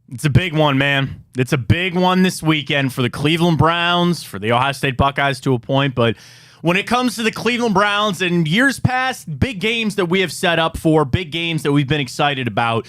It's a big one, man. It's a big one this weekend for the Cleveland Browns, for the Ohio State Buckeyes to a point. But when it comes to the Cleveland Browns and years past, big games that we have set up for, big games that we've been excited about,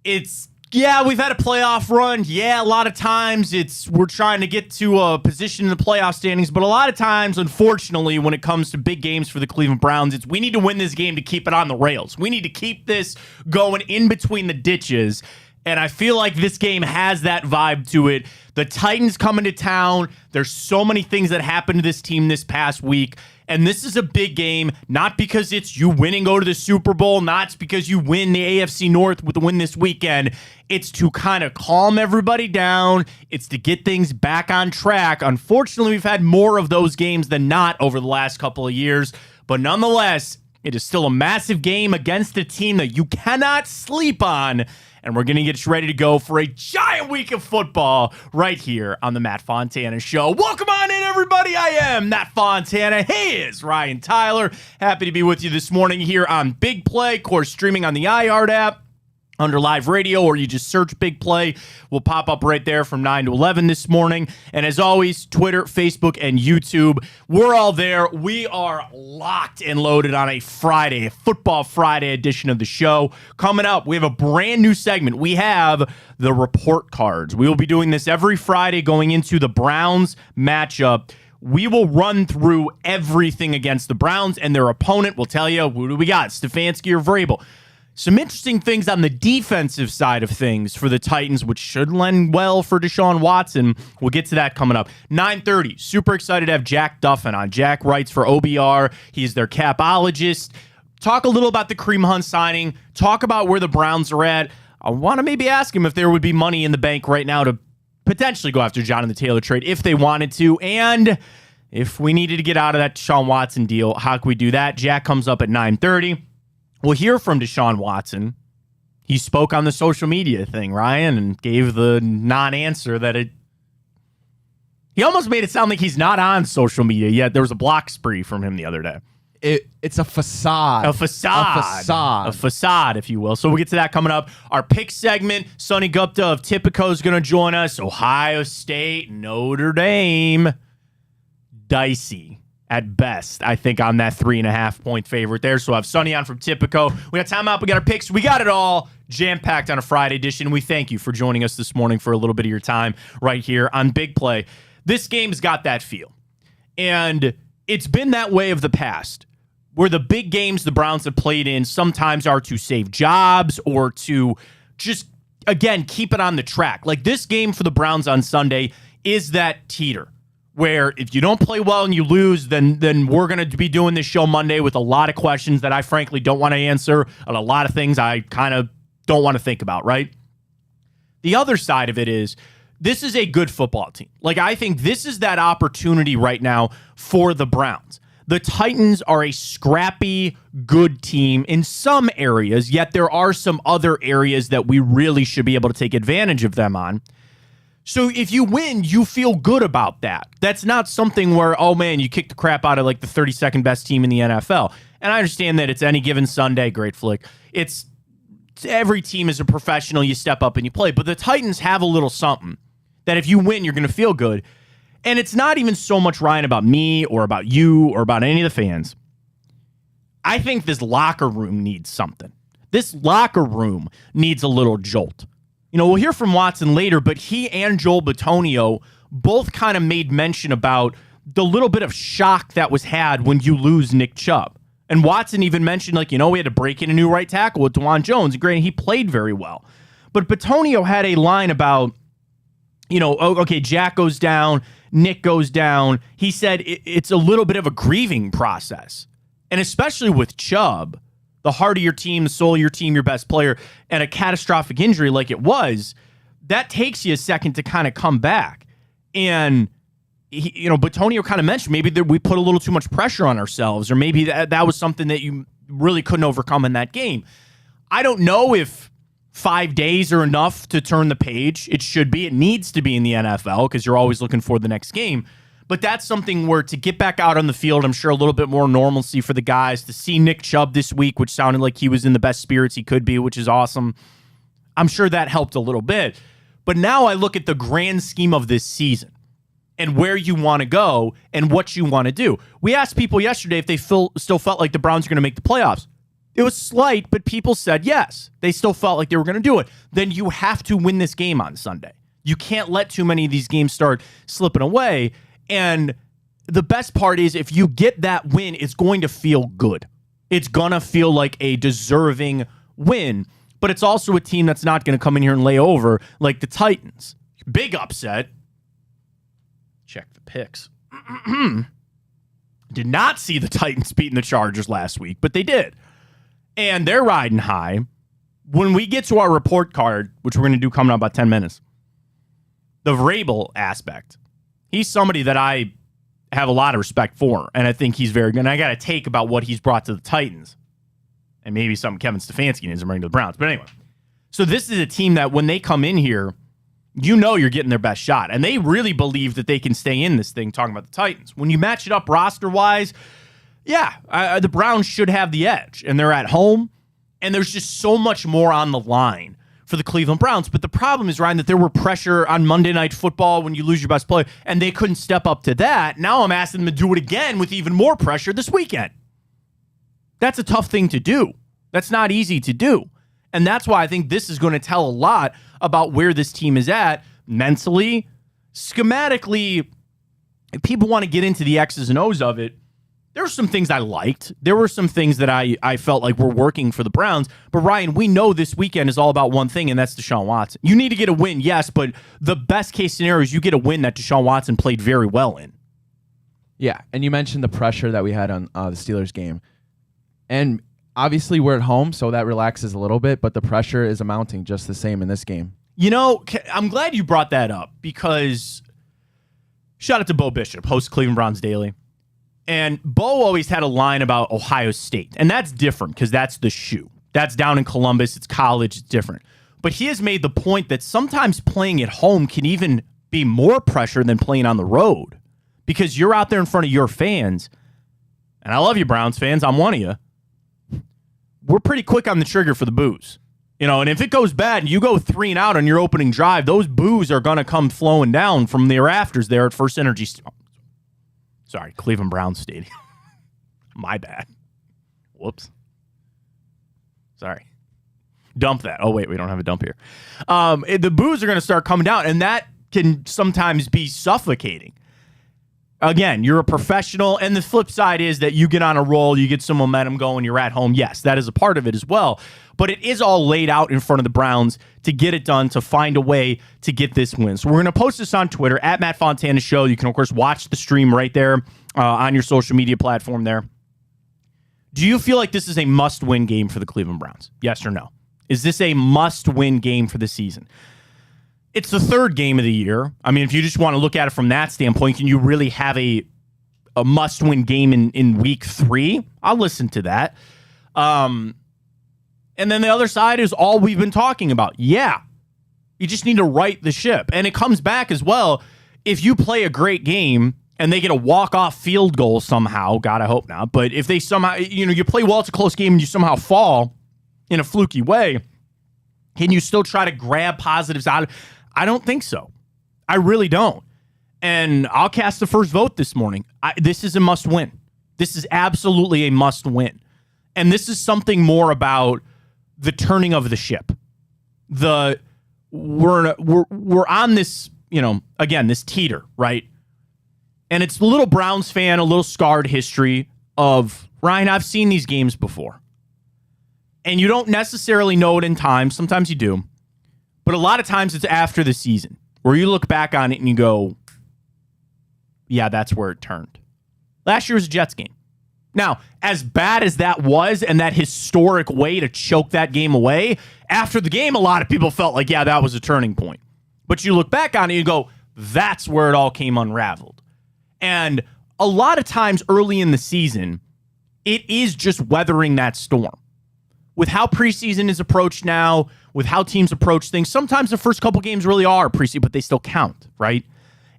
we've had a playoff run. Yeah, a lot of times we're trying to get to a position in the playoff standings. But a lot of times, unfortunately, when it comes to big games for the Cleveland Browns, we need to win this game to keep it on the rails. We need to keep this going in between the ditches. And I feel like this game has that vibe to it. The Titans coming to town. There's so many things that happened to this team this past week. And this is a big game, not because it's you win and go to the Super Bowl, not because you win the AFC North with the win this weekend. It's to kind of calm everybody down. It's to get things back on track. Unfortunately, we've had more of those games than not over the last couple of years. But nonetheless, it is still a massive game against a team that you cannot sleep on. And we're going to get you ready to go for a giant week of football right here on the Matt Fontana Show. Welcome on in, everybody. I am Matt Fontana. He is Ryan Tyler. Happy to be with you this morning here on Big Play. Of course, streaming on the iHeart app under live radio, or you just search Big Play. We'll pop up right there from 9 to 11 this morning. And as always, Twitter, Facebook, and YouTube. We're all there. We are locked and loaded on a Friday, a Football Friday edition of the show. Coming up, we have a brand new segment. We have the report cards. We will be doing this every Friday going into the Browns matchup. We will run through everything against the Browns and their opponent. We'll tell you, who do we got, Stefanski or Vrabel? Some interesting things on the defensive side of things for the Titans, which should lend well for Deshaun Watson. We'll get to that coming up. 9:30, super excited to have Jack Duffin on. Jack writes for OBR. He's their capologist. Talk a little about the Kareem Hunt signing. Talk about where the Browns are at. I want to maybe ask him if there would be money in the bank right now to potentially go after Jonathan Taylor trade if they wanted to. And if we needed to get out of that Deshaun Watson deal, how can we do that? Jack comes up at 9:30. We'll hear from Deshaun Watson. He spoke on the social media thing, Ryan, and gave the non-answer that he almost made it sound like he's not on social media yet. There was a block spree from him the other day. It's a facade. A facade, if you will. So we'll get to that coming up. Our pick segment, Sonny Gupta of Tipico is going to join us. Ohio State, Notre Dame. Dicey. At best, I think, on that 3.5-point favorite there. So I have Sonny on from Tipico. We got timeout. We got our picks. We got it all jam-packed on a Friday edition. We thank you for joining us this morning for a little bit of your time right here on Big Play. This game's got that feel. And it's been that way of the past, where the big games the Browns have played in sometimes are to save jobs or to just, again, keep it on the track. Like this game for the Browns on Sunday is that teeter, where if you don't play well and you lose, then we're going to be doing this show Monday with a lot of questions that I frankly don't want to answer and a lot of things I kind of don't want to think about, right? The other side of it is this is a good football team. Like, I think this is that opportunity right now for the Browns. The Titans are a scrappy, good team in some areas, yet there are some other areas that we really should be able to take advantage of them on. So if you win, you feel good about that. That's not something where, oh man, you kick the crap out of like the 32nd best team in the NFL. And I understand that it's any given Sunday, great flick. It's every team is a professional. You step up and you play. But the Titans have a little something that if you win, you're going to feel good. And it's not even so much, Ryan, about me or about you or about any of the fans. I think this locker room needs something. This locker room needs a little jolt. You know, we'll hear from Watson later, but he and Joel Bitonio both kind of made mention about the little bit of shock that was had when you lose Nick Chubb. And Watson even mentioned, like, we had to break in a new right tackle with DeJuan Jones. And granted, he played very well. But Bitonio had a line about, okay, Jack goes down, Nick goes down. He said it's a little bit of a grieving process. And especially with Chubb, the heart of your team, the soul of your team, your best player, and a catastrophic injury like it was, that takes you a second to kind of come back. And, Bitonio kind of mentioned maybe that we put a little too much pressure on ourselves, or maybe that was something that you really couldn't overcome in that game. I don't know if 5 days are enough to turn the page. It should be. It needs to be in the NFL because you're always looking for the next game. But that's something where to get back out on the field, I'm sure a little bit more normalcy for the guys. To see Nick Chubb this week, which sounded like he was in the best spirits he could be, which is awesome. I'm sure that helped a little bit. But now I look at the grand scheme of this season and where you want to go and what you want to do. We asked people yesterday if they still felt like the Browns are going to make the playoffs. It was slight, but people said yes. They still felt like they were going to do it. Then you have to win this game on Sunday. You can't let too many of these games start slipping away. And the best part is if you get that win, it's going to feel good. It's going to feel like a deserving win. But it's also a team that's not going to come in here and lay over like the Titans. Big upset. Check the picks. Did not see the Titans beating the Chargers last week, but they did. And they're riding high. When we get to our report card, which we're going to do coming up about 10 minutes, the Vrabel aspect, he's somebody that I have a lot of respect for, and I think he's very good. And I got a take about what he's brought to the Titans, and maybe something Kevin Stefanski needs to bring to the Browns. But anyway, so this is a team that when they come in here, you know you're getting their best shot, and they really believe that they can stay in this thing, talking about the Titans. When you match it up roster-wise, yeah, the Browns should have the edge, and they're at home, and there's just so much more on the line for the Cleveland Browns. But the problem is, Ryan, that there were pressure on Monday Night Football when you lose your best player, and they couldn't step up to that. Now I'm asking them to do it again with even more pressure this weekend. That's a tough thing to do. That's not easy to do. And that's why I think this is going to tell a lot about where this team is at mentally, schematically. If people want to get into the X's and O's of it, there were some things I liked. There were some things that I felt like were working for the Browns. But, Ryan, we know this weekend is all about one thing, and that's Deshaun Watson. You need to get a win, yes, but the best-case scenario is you get a win that Deshaun Watson played very well in. Yeah, and you mentioned the pressure that we had on the Steelers game. And obviously we're at home, so that relaxes a little bit, but the pressure is amounting just the same in this game. You know, I'm glad you brought that up because shout out to Bo Bishop, host Cleveland Browns Daily. And Bo always had a line about Ohio State, and that's different because that's the shoe. That's down in Columbus. It's college. It's different. But he has made the point that sometimes playing at home can even be more pressure than playing on the road because you're out there in front of your fans. And I love you, Browns fans. I'm one of you. We're pretty quick on the trigger for the boos. You know, and if it goes bad and you go 3 and out on your opening drive, those boos are going to come flowing down from the rafters there at First Energy. Sorry, Cleveland Browns Stadium. My bad. Whoops. Sorry. Dump that. Oh, wait, we don't have a dump here. The boos are going to start coming down, and that can sometimes be suffocating. Again, you're a professional, and the flip side is that you get on a roll, you get some momentum going, you're at home. Yes, that is a part of it as well. But it is all laid out in front of the Browns to get it done, to find a way to get this win. So we're going to post this on Twitter, at Matt Fontana Show. You can, of course, watch the stream right there on your social media platform there. Do you feel like this is a must-win game for the Cleveland Browns? Yes or no? Is this a must-win game for the season? It's the third game of the year. I mean, if you just want to look at it from that standpoint, can you really have a must-win game in week 3? I'll listen to that. And then the other side is all we've been talking about. Yeah, you just need to right the ship. And it comes back as well. If you play a great game and they get a walk-off field goal somehow, God, I hope not, but if they somehow, you play well, it's a close game, and you somehow fall in a fluky way, can you still try to grab positives out of it? I don't think so. I really don't. And I'll cast the first vote this morning. This is a must-win. This is absolutely a must-win. And this is something more about the turning of the ship. We're on this, again, this teeter, right? And it's a little Browns fan, a little scarred history of, Ryan, I've seen these games before. And you don't necessarily know it in time. Sometimes you do. But a lot of times it's after the season where you look back on it and you go, yeah, that's where it turned. Last year was a Jets game. Now, as bad as that was and that historic way to choke that game away, after the game, a lot of people felt like, yeah, that was a turning point. But you look back on it and you go, that's where it all came unraveled. And a lot of times early in the season, it is just weathering that storm. With how preseason is approached now, with how teams approach things, sometimes the first couple games really are preseason, but they still count, right?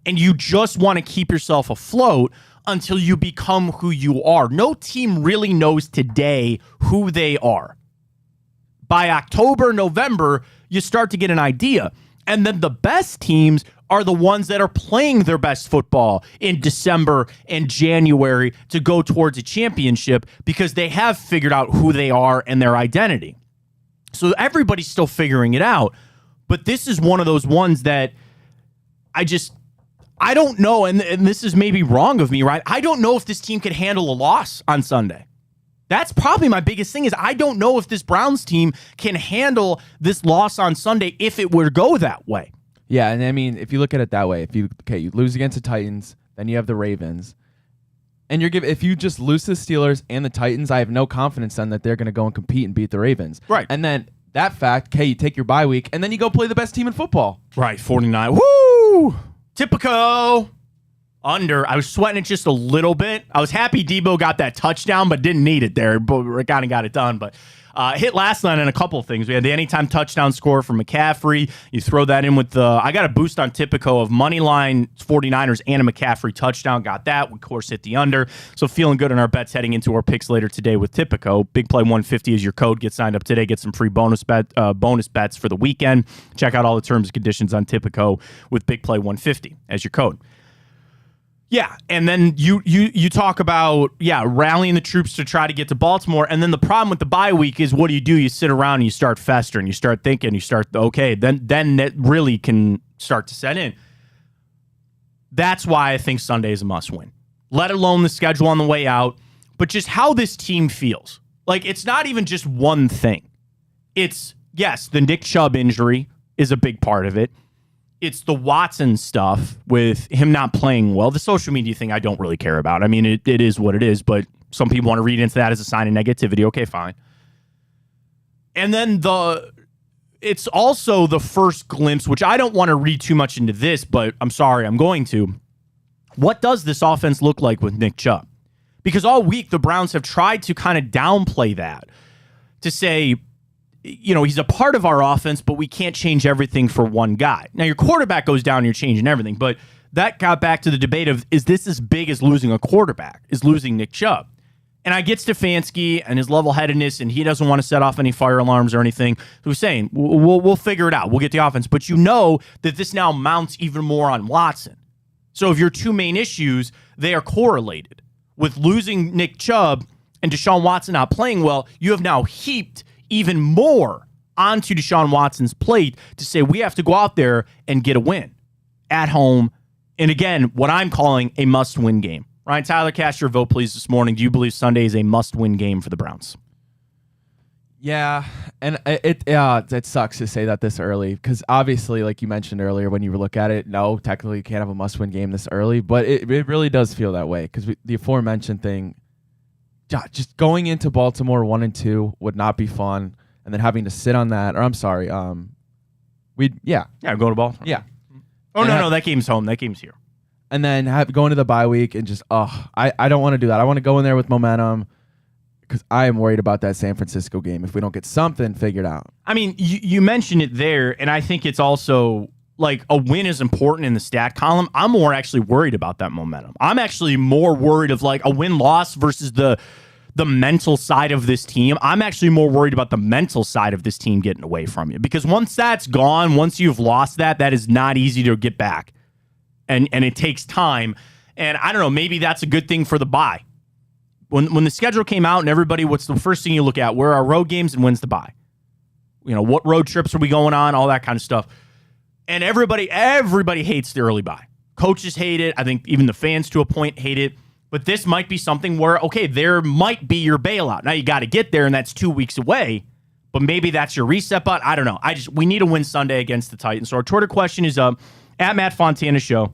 And you just want to keep yourself afloat until you become who you are. No team really knows today who they are by October, November, you start to get an idea. And then the best teams are the ones that are playing their best football in December and January to go towards a championship because they have figured out who they are and their identity. So everybody's still figuring it out. But this is one of those ones that I don't know, and this is maybe wrong of me, right? I don't know if this team can handle a loss on Sunday. That's probably my biggest thing is I don't know if this Browns team can handle this loss on Sunday if it were to go that way. Yeah, and I mean, if you look at it that way, you lose against the Titans, then you have the Ravens, and if you just lose to the Steelers and the Titans, I have no confidence then that they're going to go and compete and beat the Ravens. Right. And then that fact, you take your bye week, and then you go play the best team in football. Right, 49. Woo! Tipico. Under. I was sweating it just a little bit. I was happy Debo got that touchdown, but didn't need it there. But we kind of got it done. But hit last night on a couple of things. We had the anytime touchdown score from McCaffrey. You throw that in with the... I got a boost on Tipico of moneyline 49ers and a McCaffrey touchdown. Got that. We, of course, hit the under. So feeling good on our bets heading into our picks later today with Tipico. Big Play 150 is your code. Get signed up today. Get some free bonus bets for the weekend. Check out all the terms and conditions on Tipico with Big Play 150 as your code. Yeah, and then you talk about, rallying the troops to try to get to Baltimore, and then the problem with the bye week is what do? You sit around and you start festering, you start thinking, then that really can start to set in. That's why I think Sunday is a must-win, let alone the schedule on the way out, but just how this team feels. Like, it's not even just one thing. It's, yes, the Nick Chubb injury is a big part of it. It's the Watson stuff with him not playing well. The social media thing I don't really care about. I mean, it is what it is, but some people want to read into that as a sign of negativity. Okay, fine. And then it's also the first glimpse, which I don't want to read too much into this, but I'm sorry, I'm going to. What does this offense look like with Nick Chubb? Because all week the Browns have tried to kind of downplay that, to say, he's a part of our offense, but we can't change everything for one guy. Now, your quarterback goes down, you're changing everything, but that got back to the debate of, is this as big as losing a quarterback, is losing Nick Chubb? And I get Stefanski and his level-headedness, and he doesn't want to set off any fire alarms or anything. Who's saying, we'll figure it out. We'll get the offense. But you know that this now mounts even more on Watson. So if your two main issues, they are correlated. With losing Nick Chubb and Deshaun Watson not playing well, you have now heaped even more onto Deshaun Watson's plate to say we have to go out there and get a win at home. And again, what I'm calling a must-win game. Ryan Tyler, cast your vote, please, this morning. Do you believe Sunday is a must-win game for the Browns? Yeah, and it sucks to say that this early because obviously, like you mentioned earlier, when you look at it, no, technically you can't have a must-win game this early, but it really does feel that way because the aforementioned thing, just going into Baltimore 1-2 would not be fun, and then having to sit on that. Or I'm sorry, go to Baltimore. Yeah. Oh no, that game's home. That game's here. And then go into the bye week and just I don't want to do that. I want to go in there with momentum because I am worried about that San Francisco game if we don't get something figured out. I mean, you mentioned it there, and I think it's also like a win is important in the stat column. I'm more actually worried about that momentum. I'm actually more worried of like a win-loss versus the mental side of this team. I'm actually more worried about the mental side of this team getting away from you. Because once that's gone, once you've lost that is not easy to get back. And it takes time. And I don't know, maybe that's a good thing for the bye. When the schedule came out and everybody, what's the first thing you look at? Where are our road games and when's the bye? What road trips are we going on? All that kind of stuff. And everybody hates the early bye. Coaches hate it. I think even the fans to a point hate it. But this might be something where, okay, there might be your bailout. Now you got to get there, and that's 2 weeks away. But maybe that's your reset button. I don't know. We need a win Sunday against the Titans. So our Twitter question is at Matt Fontana Show.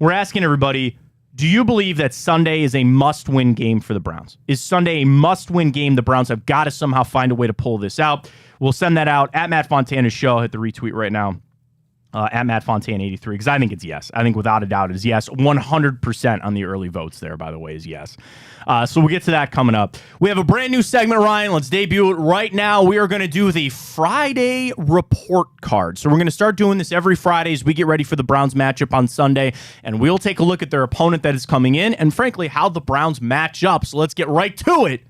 We're asking everybody, do you believe that Sunday is a must-win game for the Browns? Is Sunday a must-win game? The Browns have got to somehow find a way to pull this out. We'll send that out at Matt Fontana Show. Hit the retweet right now. At Matt Fontana 83, because I think it's yes. I think without a doubt it is yes. 100% on the early votes there, by the way, is yes. So we'll get to that coming up. We have a brand new segment, Ryan. Let's debut it right now. We are going to do the Friday report card. So we're going to start doing this every Friday as we get ready for the Browns matchup on Sunday, and we'll take a look at their opponent that is coming in and, frankly, how the Browns match up. So let's get right to it.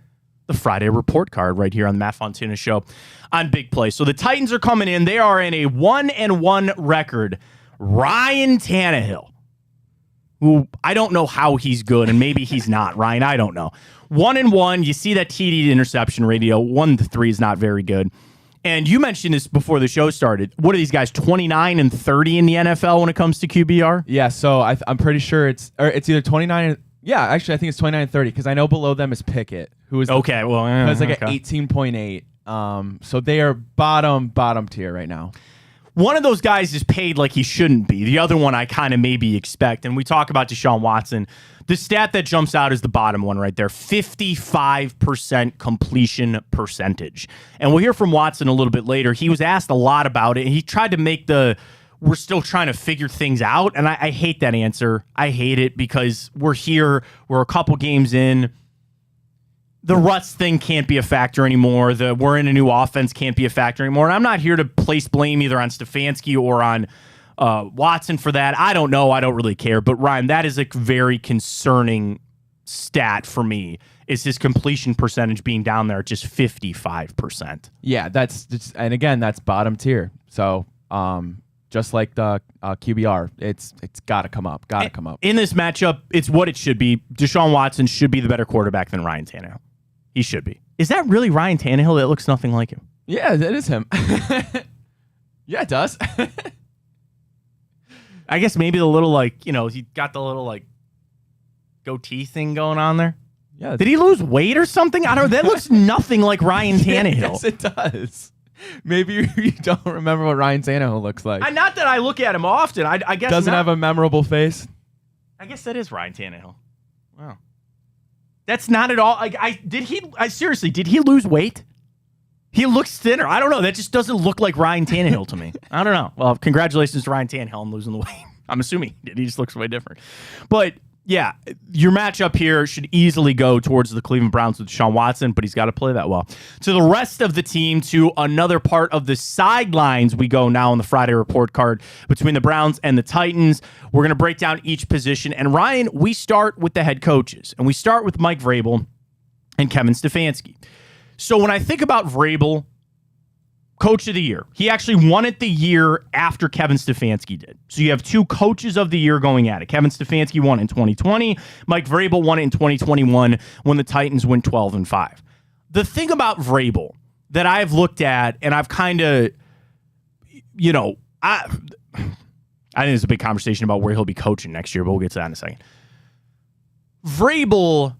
The the Friday report card right here on the Matt Fontana Show on Big Play. So the Titans are coming in. They are in a 1-1 record. Ryan Tannehill, who I don't know how he's good, and maybe he's not, Ryan. I don't know. 1-1. You see that TD to interception ratio. 1-3 is not very good. And you mentioned this before the show started. What are these guys, 29-30 in the NFL when it comes to QBR? Yeah, so I'm pretty sure it's either 29. Yeah, actually, I think it's 29-30 because I know below them is Pickett, who is like an 18.8. So they are bottom tier right now. One of those guys is paid like he shouldn't be. The other one I kind of maybe expect. And we talk about Deshaun Watson. The stat that jumps out is the bottom one right there, 55% completion percentage. And we'll hear from Watson a little bit later. He was asked a lot about it, and he tried to make we're still trying to figure things out. And I hate that answer. I hate it because we're here. We're a couple games in. The Ruts thing can't be a factor anymore. We're in a new offense can't be a factor anymore. And I'm not here to place blame either on Stefanski or on Watson for that. I don't know. I don't really care. But, Ryan, that is a very concerning stat for me, is his completion percentage being down there at just 55%. Yeah, and again, that's bottom tier. So, just like the QBR, it's got to come up. Got to come up. In this matchup, it's what it should be. Deshaun Watson should be the better quarterback than Ryan Tannehill. He should be. Is that really Ryan Tannehill? That looks nothing like him. Yeah, that is him. Yeah, it does. I guess maybe the little, he got the little, goatee thing going on there. Yeah. Did he lose weight or something? I don't know. That looks nothing like Ryan Tannehill. Yes, it does. Maybe you don't remember what Ryan Tannehill looks like. Not that I look at him often. I guess doesn't have a memorable face. I guess that is Ryan Tannehill. Wow. That's not at all. Seriously, did he lose weight? He looks thinner. I don't know. That just doesn't look like Ryan Tannehill to me. I don't know. Well, congratulations to Ryan Tannehill on losing the weight. I'm assuming he just looks way different. But yeah, your matchup here should easily go towards the Cleveland Browns with Deshaun Watson, but he's got to play that well. To the rest of the team, to another part of the sidelines, we go now on the Friday report card between the Browns and the Titans. We're going to break down each position. And Ryan, we start with the head coaches, and we start with Mike Vrabel and Kevin Stefanski. So when I think about Vrabel, Coach of the Year, he actually won it the year after Kevin Stefanski did. So you have two coaches of the year going at it. Kevin Stefanski won in 2020. Mike Vrabel won it in 2021 when the Titans went 12-5. The thing about Vrabel that I've looked at, and I've kind of, I think there's a big conversation about where he'll be coaching next year, but we'll get to that in a second. Vrabel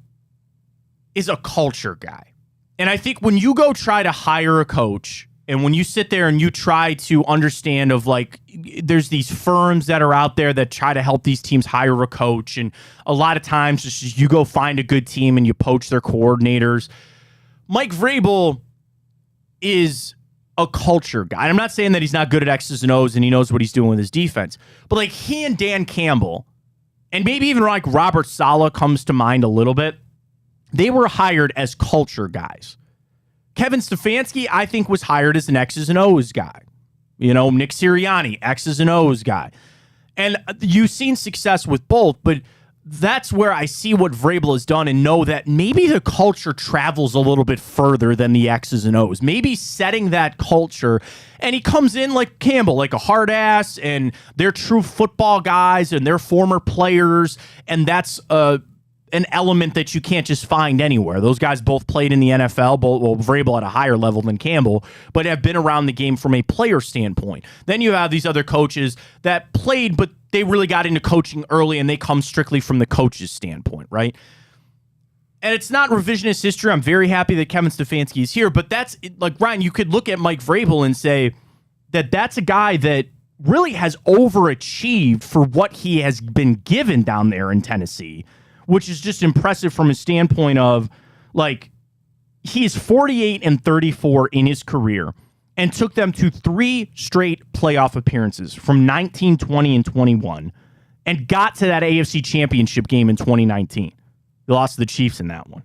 is a culture guy. And I think when you go try to hire a coach, and when you sit there and you try to understand there's these firms that are out there that try to help these teams hire a coach, and a lot of times just you go find a good team and you poach their coordinators. Mike Vrabel is a culture guy. And I'm not saying that he's not good at X's and O's and he knows what he's doing with his defense, but he and Dan Campbell, and maybe even Robert Saleh comes to mind a little bit, they were hired as culture guys. Kevin Stefanski, I think, was hired as an X's and O's guy. Nick Sirianni, X's and O's guy. And you've seen success with both, but that's where I see what Vrabel has done and know that maybe the culture travels a little bit further than the X's and O's. Maybe setting that culture, and he comes in like Campbell, like a hard ass, and they're true football guys, and they're former players, and that's an element that you can't just find anywhere. Those guys both played in the NFL, Vrabel at a higher level than Campbell, but have been around the game from a player standpoint. Then you have these other coaches that played, but they really got into coaching early, and they come strictly from the coach's standpoint, right? And it's not revisionist history. I'm very happy that Kevin Stefanski is here, but that's, Ryan, you could look at Mike Vrabel and say that that's a guy that really has overachieved for what he has been given down there in Tennessee, which is just impressive from a standpoint of, he is 48-34 in his career and took them to 3 straight playoff appearances from 19, 20, and 21 and got to that AFC Championship game in 2019. They lost to the Chiefs in that one.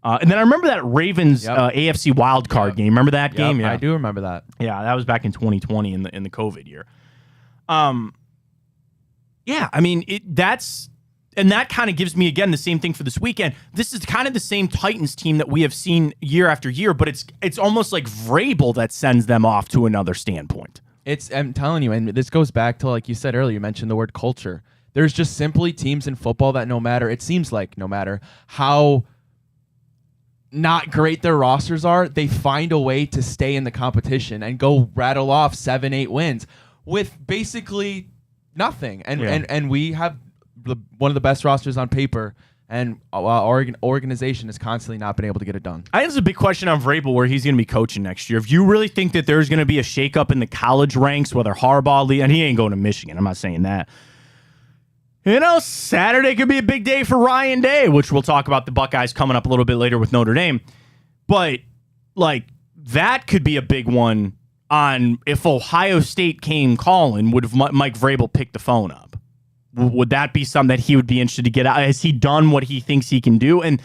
And then I remember that Ravens AFC wildcard game. Remember that game? Yeah, I do remember that. Yeah, that was back in 2020 in the COVID year. Yeah, I mean, that's... And that kind of gives me, again, the same thing for this weekend. This is kind of the same Titans team that we have seen year after year, but it's almost like Vrabel that sends them off to another standpoint. I'm telling you, and this goes back to, like you said earlier, you mentioned the word culture. There's just simply teams in football that no matter how not great their rosters are, they find a way to stay in the competition and go rattle off 7-8 wins with basically nothing. And we have one of the best rosters on paper, and our organization has constantly not been able to get it done. I think there's a big question on Vrabel where he's going to be coaching next year. If you really think that there's going to be a shakeup in the college ranks, whether Harbaugh, and he ain't going to Michigan, I'm not saying that. Saturday could be a big day for Ryan Day, which we'll talk about the Buckeyes coming up a little bit later with Notre Dame. But, that could be a big one on if Ohio State came calling, would Mike Vrabel pick the phone up? Would that be something that he would be interested to get out? Has he done what he thinks he can do? And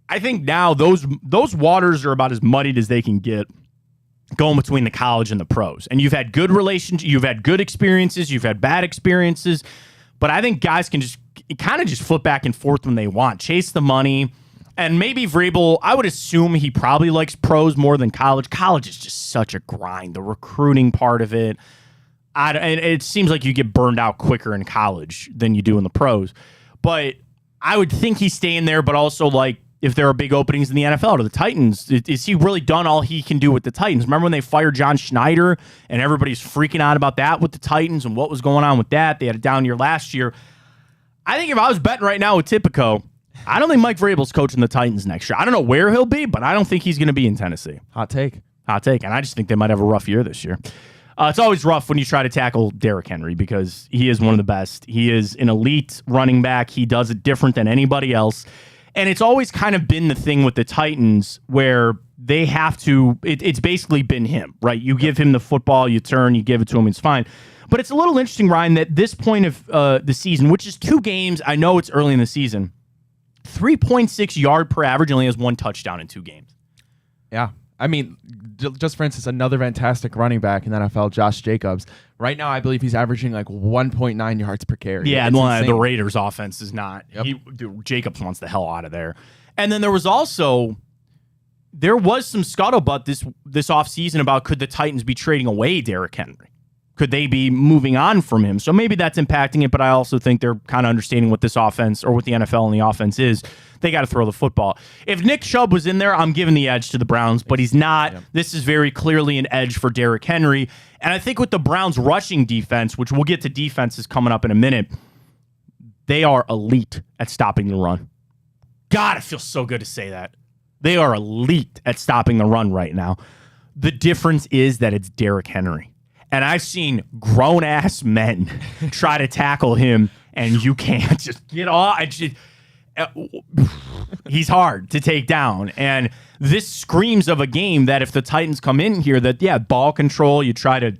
I think now those waters are about as muddied as they can get going between the college and the pros. And you've had good relations, you've had good experiences, you've had bad experiences. But I think guys can just flip back and forth when they want, chase the money. And maybe Vrabel, I would assume he probably likes pros more than college. College is just such a grind, the recruiting part of it. And it seems like you get burned out quicker in college than you do in the pros. But I would think he's staying there, but also, if there are big openings in the NFL to the Titans, is he really done all he can do with the Titans? Remember when they fired John Schneider and everybody's freaking out about that with the Titans and what was going on with that? They had a down year last year. I think if I was betting right now with Tipico, I don't think Mike Vrabel's coaching the Titans next year. I don't know where he'll be, but I don't think he's going to be in Tennessee. Hot take. And I just think they might have a rough year this year. It's always rough when you try to tackle Derrick Henry because he is one of the best. He is an elite running back. He does it different than anybody else. And it's always kind of been the thing with the Titans where they have to, it's basically been him, right? You give him the football, you turn, you give it to him, it's fine. But it's a little interesting, Ryan, that this point of the season, which is 2 games, I know it's early in the season, 3.6 yard per average, only has 1 touchdown in 2 games. Yeah. I mean, just for instance, another fantastic running back in the NFL, Josh Jacobs. Right now, I believe he's averaging 1.9 yards per carry. Yeah, and the Raiders' offense is not. Yep. Jacobs wants the hell out of there. And then there was some scuttlebutt this offseason about could the Titans be trading away Derrick Henry? Could they be moving on from him? So maybe that's impacting it, but I also think they're kind of understanding what this offense or what the NFL and the offense is. They got to throw the football. If Nick Chubb was in there, I'm giving the edge to the Browns, but he's not. Yeah. This is very clearly an edge for Derrick Henry. And I think with the Browns rushing defense, which we'll get to defenses coming up in a minute, they are elite at stopping the run. God, it feels so good to say that. They are elite at stopping the run right now. The difference is that it's Derrick Henry. And I've seen grown-ass men try to tackle him, and you can't just get off. He's hard to take down. And this screams of a game that if the Titans come in here, ball control, you try to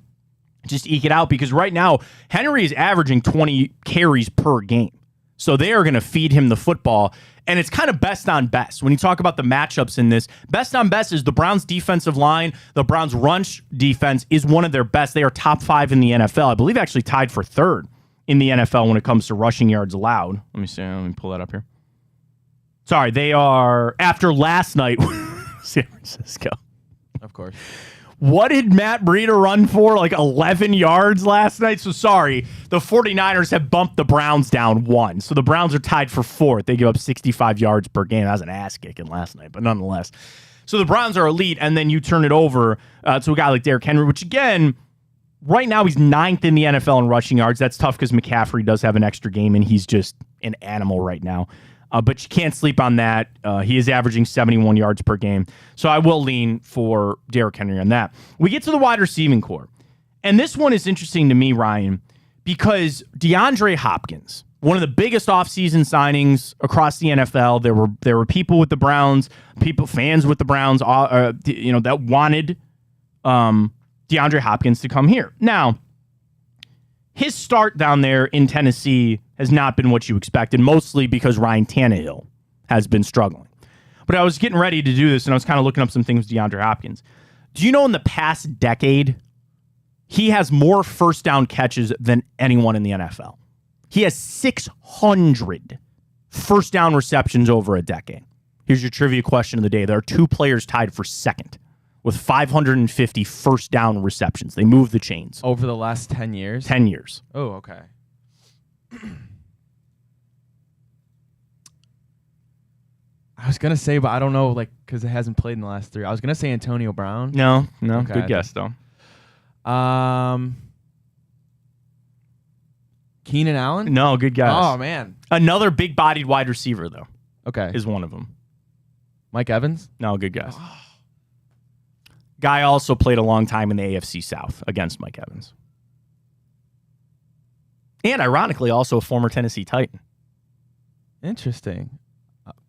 just eke it out. Because right now, Henry is averaging 20 carries per game. So they are going to feed him the football. And it's kind of best on best. When you talk about the matchups in this, best on best is the Browns' defensive line. The Browns' rush defense is one of their best. They are top 5 in the NFL. I believe actually tied for 3rd in the NFL when it comes to rushing yards allowed. Let me see. Let me pull that up here. Sorry, they are, after last night, San Francisco. Of course. What did Matt Breida run for? 11 yards last night? So sorry, the 49ers have bumped the Browns down 1. So the Browns are tied for 4th. They give up 65 yards per game. That was an ass kicking last night, but nonetheless. So the Browns are elite, and then you turn it over to a guy like Derrick Henry, which again, right now he's 9th in the NFL in rushing yards. That's tough because McCaffrey does have an extra game, and he's just an animal right now. But you can't sleep on that. He is averaging 71 yards per game. So I will lean for Derrick Henry on that. We get to the wide receiving core. And this one is interesting to me, Ryan, because DeAndre Hopkins, one of the biggest offseason signings across the NFL. There were people with the Browns, fans with the Browns, that wanted DeAndre Hopkins to come here. Now, his start down there in Tennessee has not been what you expected, mostly because Ryan Tannehill has been struggling. But I was getting ready to do this, and I was kind of looking up some things with DeAndre Hopkins. Do you know in the past decade, he has more first down catches than anyone in the NFL? He has 600 first down receptions over a decade. Here's your trivia question of the day. There are 2 players tied for second with 550 first down receptions. They move the chains. Over the last 10 years? 10 years. Oh, okay. I was going to say, but I don't know, like, because it hasn't played in the last 3. I was going to say Antonio Brown. No. Okay. Good guess, though. Keenan Allen? No, good guess. Oh, man. Another big-bodied wide receiver, though, Okay. is one of them. Mike Evans? No, good guess. Guy also played a long time in the AFC South against Mike Evans. And ironically, also a former Tennessee Titan. Interesting.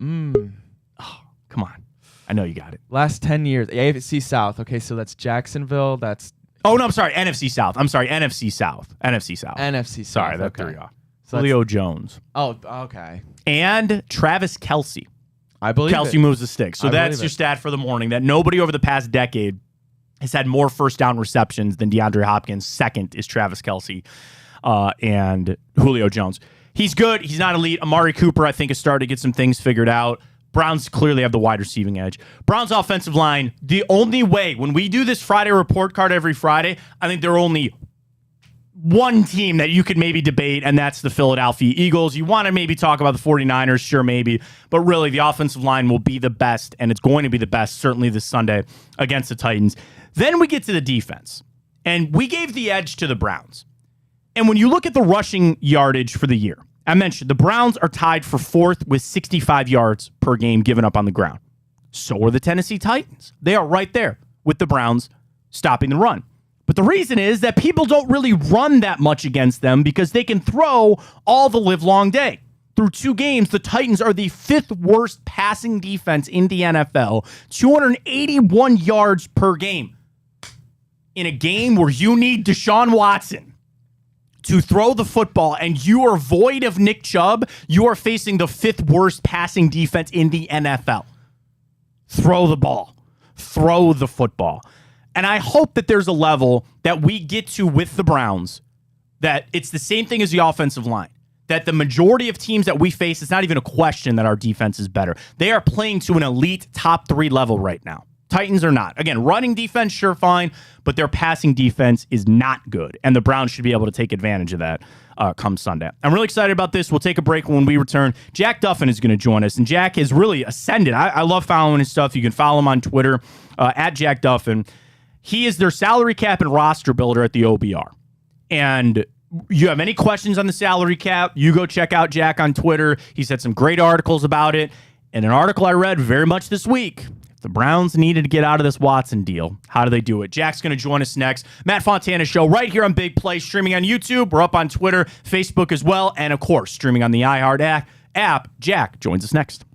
Oh, come on. I know you got it. Last 10 years. AFC South. Okay, so that's Jacksonville. That's... Oh, no, I'm sorry. NFC South. NFC South. NFC South. Sorry, that okay. threw you off. So Julio Jones. Oh, okay. And Travis Kelce. I believe Kelce it. moves the stick. So I that's believe your it. stat for the morning, that nobody over the past decade has had more first down receptions than DeAndre Hopkins. Second is Travis Kelce and Julio Jones. He's good. He's not elite. Amari Cooper, I think, has started to get some things figured out. Browns clearly have the wide receiving edge. Browns offensive line, the only way, when we do this Friday report card every Friday, I think there are only one team that you could maybe debate, and that's the Philadelphia Eagles. You want to maybe talk about the 49ers, sure, maybe. But really, the offensive line will be the best, and it's going to be the best, certainly this Sunday, against the Titans. Then we get to the defense, and we gave the edge to the Browns. And when you look at the rushing yardage for the year, I mentioned the Browns are tied for 4th with 65 yards per game given up on the ground. So are the Tennessee Titans. They are right there with the Browns stopping the run. But the reason is that people don't really run that much against them because they can throw all the livelong day. Through 2 games, the Titans are the 5th worst passing defense in the NFL, 281 yards per game. In a game where you need Deshaun Watson to throw the football and you are void of Nick Chubb, you are facing the 5th worst passing defense in the NFL. Throw the ball. Throw the football. And I hope that there's a level that we get to with the Browns that it's the same thing as the offensive line. That the majority of teams that we face, it's not even a question that our defense is better. They are playing to an elite top 3 level right now. Titans are not. Again, running defense, sure, fine, but their passing defense is not good, and the Browns should be able to take advantage of that come Sunday. I'm really excited about this. We'll take a break when we return. Jack Duffin is going to join us, and Jack has really ascended. I love following his stuff. You can follow him on Twitter, at Jack Duffin. He is their salary cap and roster builder at the OBR. And you have any questions on the salary cap, you go check out Jack on Twitter. He's had some great articles about it. And an article I read very much this week, if the Browns needed to get out of this Watson deal, how do they do it? Jack's going to join us next. Matt Fontana Show right here on Big Play, streaming on YouTube. We're up on Twitter, Facebook as well, and, of course, streaming on the iHeart app. Jack joins us next.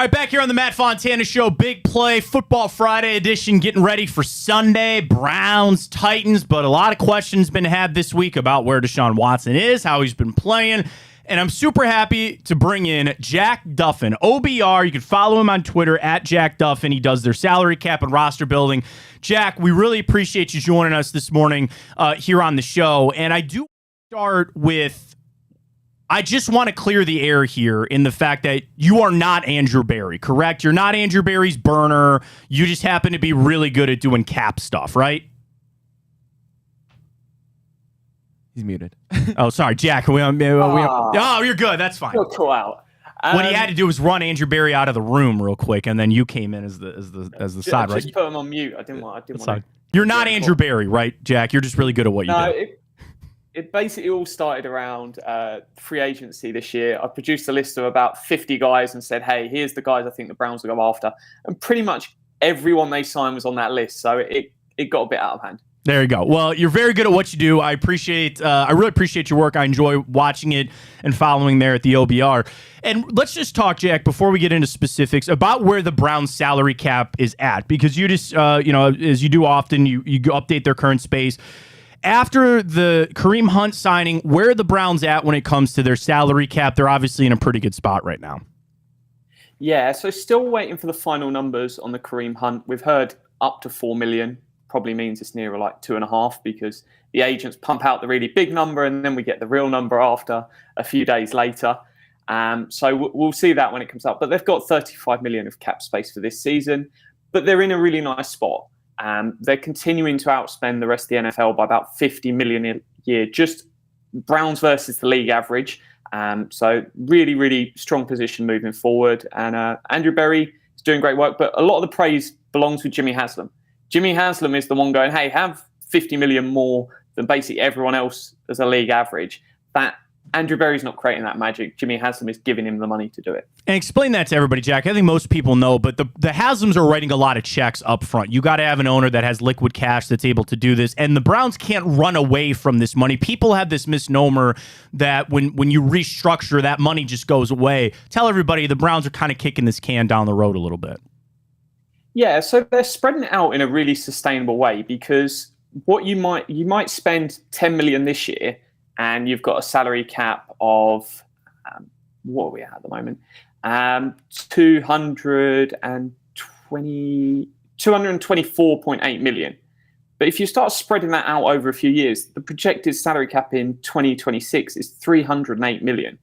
All right, back here on the Matt Fontana Show, Big Play Football Friday edition, getting ready for Sunday, Browns, Titans, but a lot of questions been had this week about where Deshaun Watson is, how he's been playing, and I'm super happy to bring in Jack Duffin, OBR. You can follow him on Twitter at Jack Duffin. He does their salary cap and roster building. Jack, we really appreciate you joining us this morning here on the show, and I do start with, I just want to clear the air here in the fact that you are not Andrew Berry, correct? You're not Andrew Berry's burner. You just happen to be really good at doing cap stuff, right? He's muted. Oh, sorry, Jack. Oh, you're good. That's fine. You'll call out. What he had to do was run Andrew Berry out of the room real quick, and then you came in as the side, right? Just put him on mute. I didn't want to. You're not Andrew Berry, right, Jack? You're just really good at what you do. It basically all started around free agency this year. I produced a list of about 50 guys and said, hey, here's the guys I think the Browns will go after. And pretty much everyone they signed was on that list. So it got a bit out of hand. There you go. Well, you're very good at what you do. I really appreciate your work. I enjoy watching it and following there at the OBR. And let's just talk, Jack, before we get into specifics, about where the Browns salary cap is at. Because you just, as you do often, you update their current space. After the Kareem Hunt signing, where are the Browns at when it comes to their salary cap? They're obviously in a pretty good spot right now. Yeah, so still waiting for the final numbers on the Kareem Hunt. We've heard up to $4 million. Probably means it's nearer like 2.5 because the agents pump out the really big number and then we get the real number after a few days later. So we'll see that when it comes up. But they've got $35 million of cap space for this season. But they're in a really nice spot. They're continuing to outspend the rest of the NFL by about $50 million a year, just Browns versus the league average. So really, really strong position moving forward. And Andrew Berry is doing great work, but a lot of the praise belongs with Jimmy Haslam. Jimmy Haslam is the one going, hey, have $50 million more than basically everyone else as a league average. That Andrew Berry's not creating that magic. Jimmy Haslam is giving him the money to do it. And explain that to everybody, Jack. I think most people know, but the Haslams are writing a lot of checks up front. You got to have an owner that has liquid cash that's able to do this, and the Browns can't run away from this money. People have this misnomer that when you restructure, that money just goes away. Tell everybody the Browns are kind of kicking this can down the road a little bit. Yeah, so they're spreading it out in a really sustainable way because what you might spend $10 million this year, and you've got a salary cap of what are we at the moment? 224.8 million. But if you start spreading that out over a few years, the projected salary cap in 2026 is 308 million.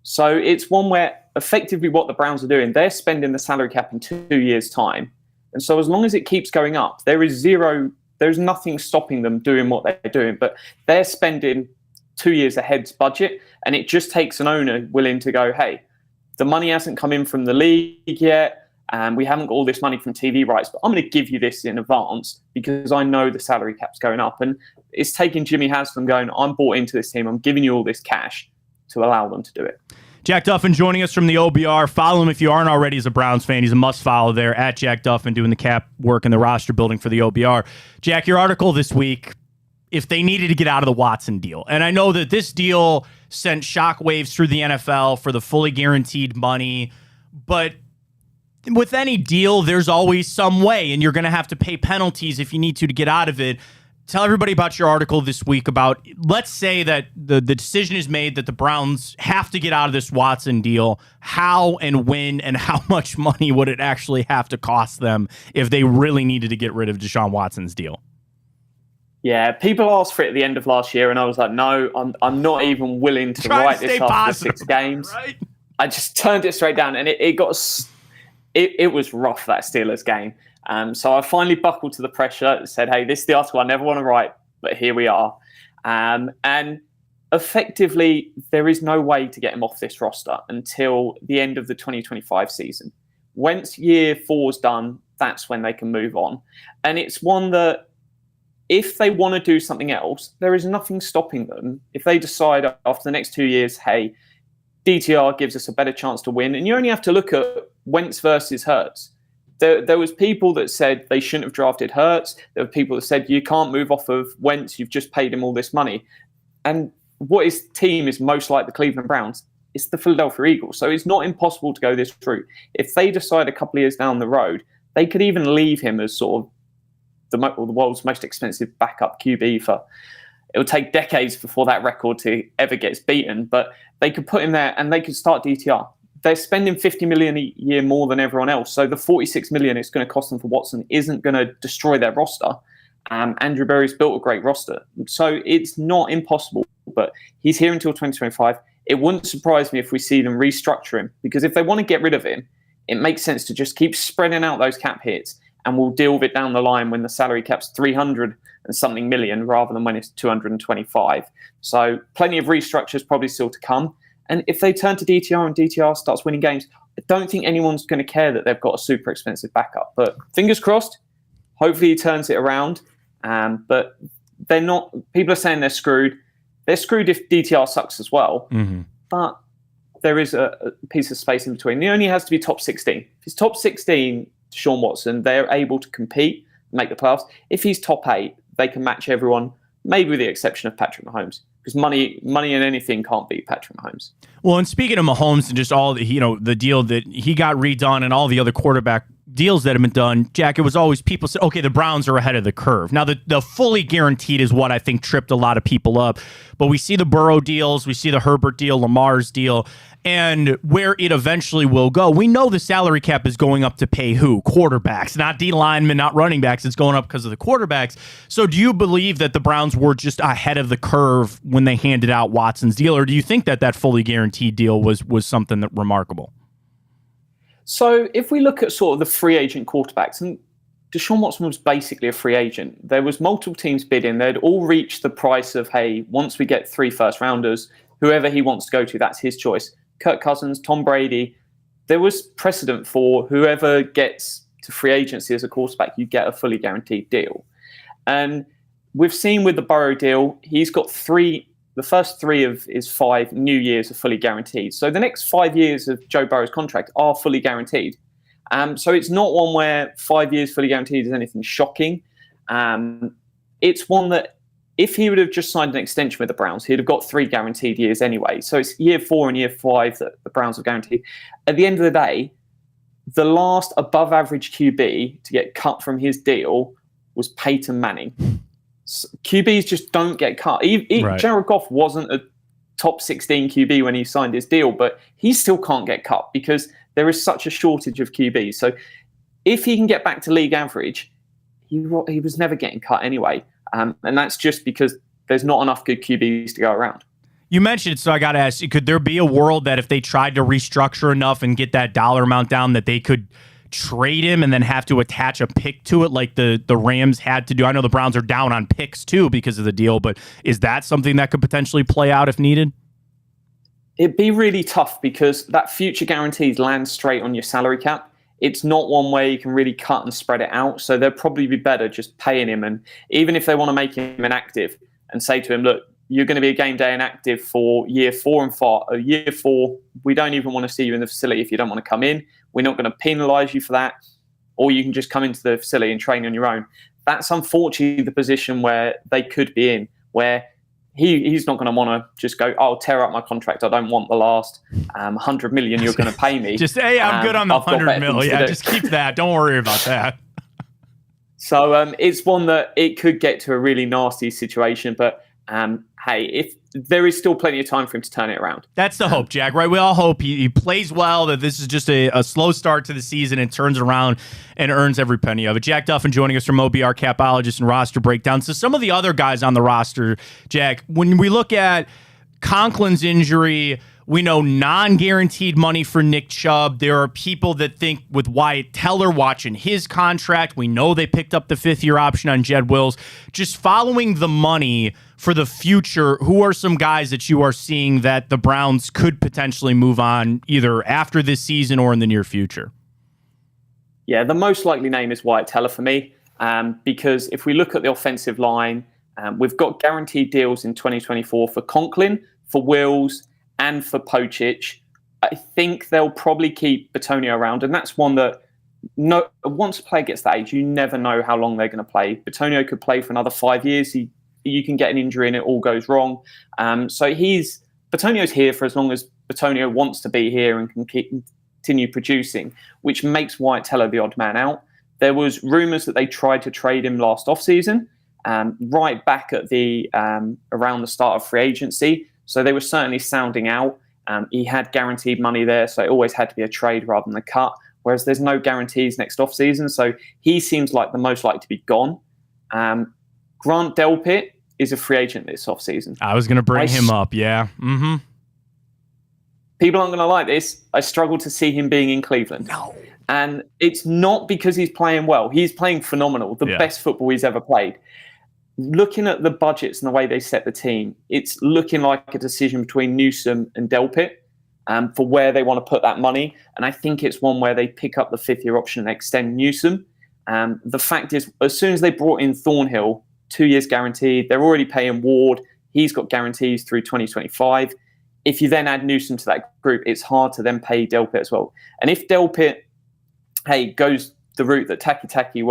So it's one where effectively what the Browns are doing, they're spending the salary cap in 2 years' time. And so as long as it keeps going up, there's nothing stopping them doing what they're doing. But they're spending 2 years ahead's budget, and it just takes an owner willing to go, hey, the money hasn't come in from the league yet, and we haven't got all this money from TV rights, but I'm going to give you this in advance because I know the salary cap's going up. And it's taking Jimmy Haslam going, I'm bought into this team, I'm giving you all this cash to allow them to do it. Jack Duffin joining us from the OBR. Follow him if you aren't already as a Browns fan. He's a must-follow there at Jack Duffin, doing the cap work and the roster building for the OBR. Jack, your article this week, if they needed to get out of the Watson deal. And I know that this deal sent shockwaves through the NFL for the fully guaranteed money, but with any deal, there's always some way, and you're going to have to pay penalties if you need to get out of it. Tell everybody about your article this week about, let's say that the decision is made that the Browns have to get out of this Watson deal. How and when and how much money would it actually have to cost them if they really needed to get rid of Deshaun Watson's deal? Yeah, people asked for it at the end of last year, and I was like, no, I'm not even willing to write this after 6 games. Right? I just turned it straight down, and it was rough, that Steelers game. So I finally buckled to the pressure and said, hey, this is the article I never want to write, but here we are. And effectively, there is no way to get him off this roster until the end of the 2025 season. Once year 4's done, that's when they can move on. And it's one that if they want to do something else, there is nothing stopping them. If they decide after the next 2 years, hey, DTR gives us a better chance to win, and you only have to look at Wentz versus Hurts. There was people that said they shouldn't have drafted Hurts. There were people that said you can't move off of Wentz. You've just paid him all this money. And what his team is most like the Cleveland Browns it's the Philadelphia Eagles. So it's not impossible to go this route. If they decide a couple of years down the road, they could even leave him as sort of the world's most expensive backup QB for. It will take decades before that record to ever gets beaten, but they could put him there and they could start DTR. They're spending $50 million a year more than everyone else. So the $46 million it's going to cost them for Watson isn't going to destroy their roster. Andrew Berry's built a great roster. So it's not impossible, but he's here until 2025. It wouldn't surprise me if we see them restructure him, because if they want to get rid of him, it makes sense to just keep spreading out those cap hits, and we'll deal with it down the line when the salary cap's 300 and something million rather than when it's 225. So plenty of restructures probably still to come. And if they turn to DTR and DTR starts winning games, I don't think anyone's going to care that they've got a super expensive backup. But fingers crossed, hopefully he turns it around. But they're not. People are saying they're screwed. They're screwed if DTR sucks as well. Mm-hmm. But there is a piece of space in between. He only has to be top 16. If he's top 16, Deshaun Watson, they're able to compete, make the playoffs. If he's top 8, they can match everyone, maybe with the exception of Patrick Mahomes. Because money and anything can't beat Patrick Mahomes. Well, and speaking of Mahomes and just all the deal that he got redone and all the other quarterback deals that have been done, Jack, it was always people say, okay, the Browns are ahead of the curve. Now, the fully guaranteed is what I think tripped a lot of people up. But we see the Burrow deals, we see the Herbert deal, Lamar's deal, and where it eventually will go. We know the salary cap is going up to pay who? Quarterbacks, not D linemen, not running backs. It's going up because of the quarterbacks. So do you believe that the Browns were just ahead of the curve when they handed out Watson's deal, or do you think that fully guaranteed deal was something that remarkable? So if we look at sort of the free agent quarterbacks, and Deshaun Watson was basically a free agent. There was multiple teams bidding. They'd all reached the price of, hey, once we get 3 first-rounders, whoever he wants to go to, that's his choice. Kirk Cousins, Tom Brady. There was precedent for whoever gets to free agency as a quarterback, you get a fully guaranteed deal. And we've seen with the Burrow deal, he's got the first 3 of his 5 new years are fully guaranteed. So the next 5 years of Joe Burrow's contract are fully guaranteed. So it's not one where 5 years fully guaranteed is anything shocking. It's one that if he would have just signed an extension with the Browns, he'd have got 3 guaranteed years anyway. So it's year 4 and year 5 that the Browns are guaranteed. At the end of the day, the last above average QB to get cut from his deal was Peyton Manning. QBs just don't get cut. Right. Jared Goff wasn't a top 16 QB when he signed his deal, but he still can't get cut because there is such a shortage of QBs. So if he can get back to league average, he was never getting cut anyway. And that's just because there's not enough good QBs to go around. You mentioned it, so I got to ask you, could there be a world that if they tried to restructure enough and get that dollar amount down that they could trade him and then have to attach a pick to it like the Rams had to do? I know the Browns are down on picks too because of the deal, but is that something that could potentially play out if needed? It'd be really tough because that future guarantees land straight on your salary cap. It's not one way you can really cut and spread it out. So they'll probably be better just paying him. And even if they want to make him inactive and say to him, look, you're going to be a game day inactive for year 4 and 5. Year 4, we don't even want to see you in the facility if you don't want to come in. We're not going to penalize you for that. Or you can just come into the facility and train on your own. That's unfortunately the position where they could be in, where he's not going to want to just go, I'll tear up my contract. I don't want the last 100 million you're going to pay me. Just, hey, I'm good on the 100 mil. Yeah, just keep that. Don't worry about that. So it's one that it could get to a really nasty situation. But hey, if there is still plenty of time for him to turn it around. That's the hope, Jack, right? We all hope he plays well, that this is just a slow start to the season and turns around and earns every penny of it. Jack Duffin joining us from OBR Capologist and Roster Breakdown. So some of the other guys on the roster, Jack, when we look at Conklin's injury, we know non-guaranteed money for Nick Chubb. There are people that think with Wyatt Teller watching his contract, we know they picked up the 5th-year option on Jed Wills. Just following the money for the future, who are some guys that you are seeing that the Browns could potentially move on either after this season or in the near future? Yeah, the most likely name is Wyatt Teller for me, because if we look at the offensive line, we've got guaranteed deals in 2024 for Conklin, for Wills, and for Pocic. I think they'll probably keep Bitonio around, and that's one that once a player gets that age, you never know how long they're going to play. Bitonio could play for another 5 years. You can get an injury and it all goes wrong. So Bitonio's here for as long as Bitonio wants to be here and can continue producing, which makes Wyatt Teller the odd man out. There was rumours that they tried to trade him last offseason, right back at the around the start of free agency. So they were certainly sounding out. He had guaranteed money there, so it always had to be a trade rather than a cut, whereas there's no guarantees next offseason. So he seems like the most likely to be gone. Grant Delpit is a free agent this offseason. I was going to bring him up, yeah. Mm-hmm. People aren't going to like this. I struggle to see him being in Cleveland. No. And it's not because he's playing well. He's playing phenomenal, the best football he's ever played. Looking at the budgets and the way they set the team, it's looking like a decision between Newsom and Delpit for where they want to put that money. And I think it's one where they pick up the fifth-year option and extend Newsom. The fact is, as soon as they brought in Thornhill, 2 years guaranteed, they're already paying Ward. He's got guarantees through 2025. If you then add Newsom to that group, it's hard to then pay Delpit as well. And if Delpit, goes the route that Taki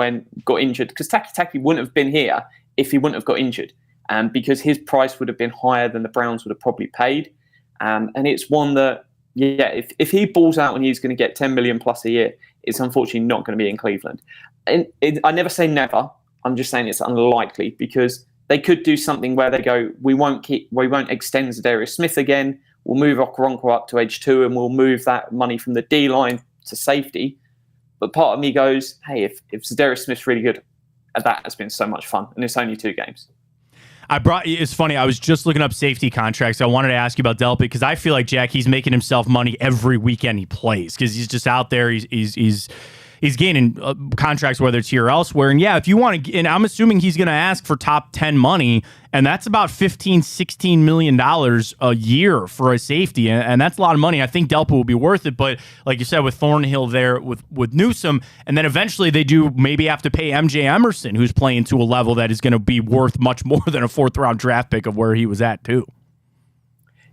got injured, because Taki wouldn't have been here if he wouldn't have got injured, because his price would have been higher than the Browns would have probably paid. And it's one that, if he balls out and he's going to get 10 million plus a year, it's unfortunately not going to be in Cleveland. And I never say never. I'm just saying it's unlikely, because they could do something where they go, we won't extend Zadarius Smith again. We'll move Okoronkwo up to edge 2 and we'll move that money from the D line to safety. But part of me goes, hey, if Zadarius Smith's really good, that has been so much fun, and it's only 2 games. It's funny. I was just looking up safety contracts. I wanted to ask you about Delpit because I feel like, Jack, he's making himself money every weekend he plays because he's just out there. He's gaining contracts, whether it's here or elsewhere. And if you want to, and I'm assuming he's going to ask for top 10 money, and that's about $15-16 million a year for a safety. And that's a lot of money. I think Delpit will be worth it. But like you said, with Thornhill there, with Newsom, and then eventually they do maybe have to pay MJ Emerson, who's playing to a level that is going to be worth much more than a 4th-round draft pick of where he was at, too.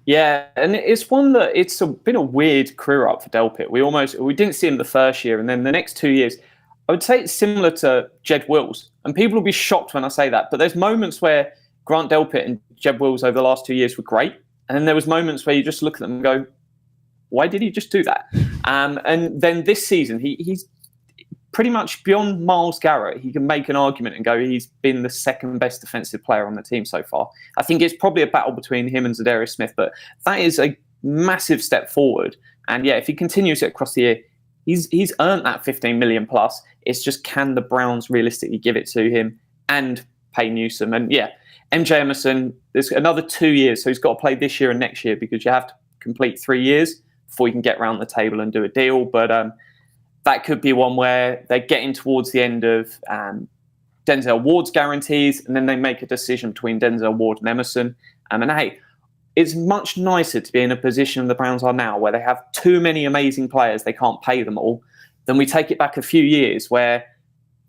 Yeah, and it's one that been a weird career up for Delpit. We didn't see him the first year, and then the next 2 years, I would say it's similar to Jed Wills. And people will be shocked when I say that, but there's moments where Grant Delpit and Jed Wills over the last 2 years were great, and then there was moments where you just look at them and go, why did he just do that? And then this season, he's pretty much beyond Myles Garrett. He can make an argument and go, he's been the second best defensive player on the team so far. I think it's probably a battle between him and Zadarius Smith, but that is a massive step forward. And if he continues it across the year, he's earned that 15 million plus. It's just, can the Browns realistically give it to him and pay Newsom? And MJ Emerson, there's another 2 years, so he's got to play this year and next year because you have to complete 3 years before you can get around the table and do a deal. But that could be one where they're getting towards the end of Denzel Ward's guarantees, and then they make a decision between Denzel Ward and Emerson. And it's much nicer to be in a position the Browns are now, where they have too many amazing players, they can't pay them all, than we take it back a few years where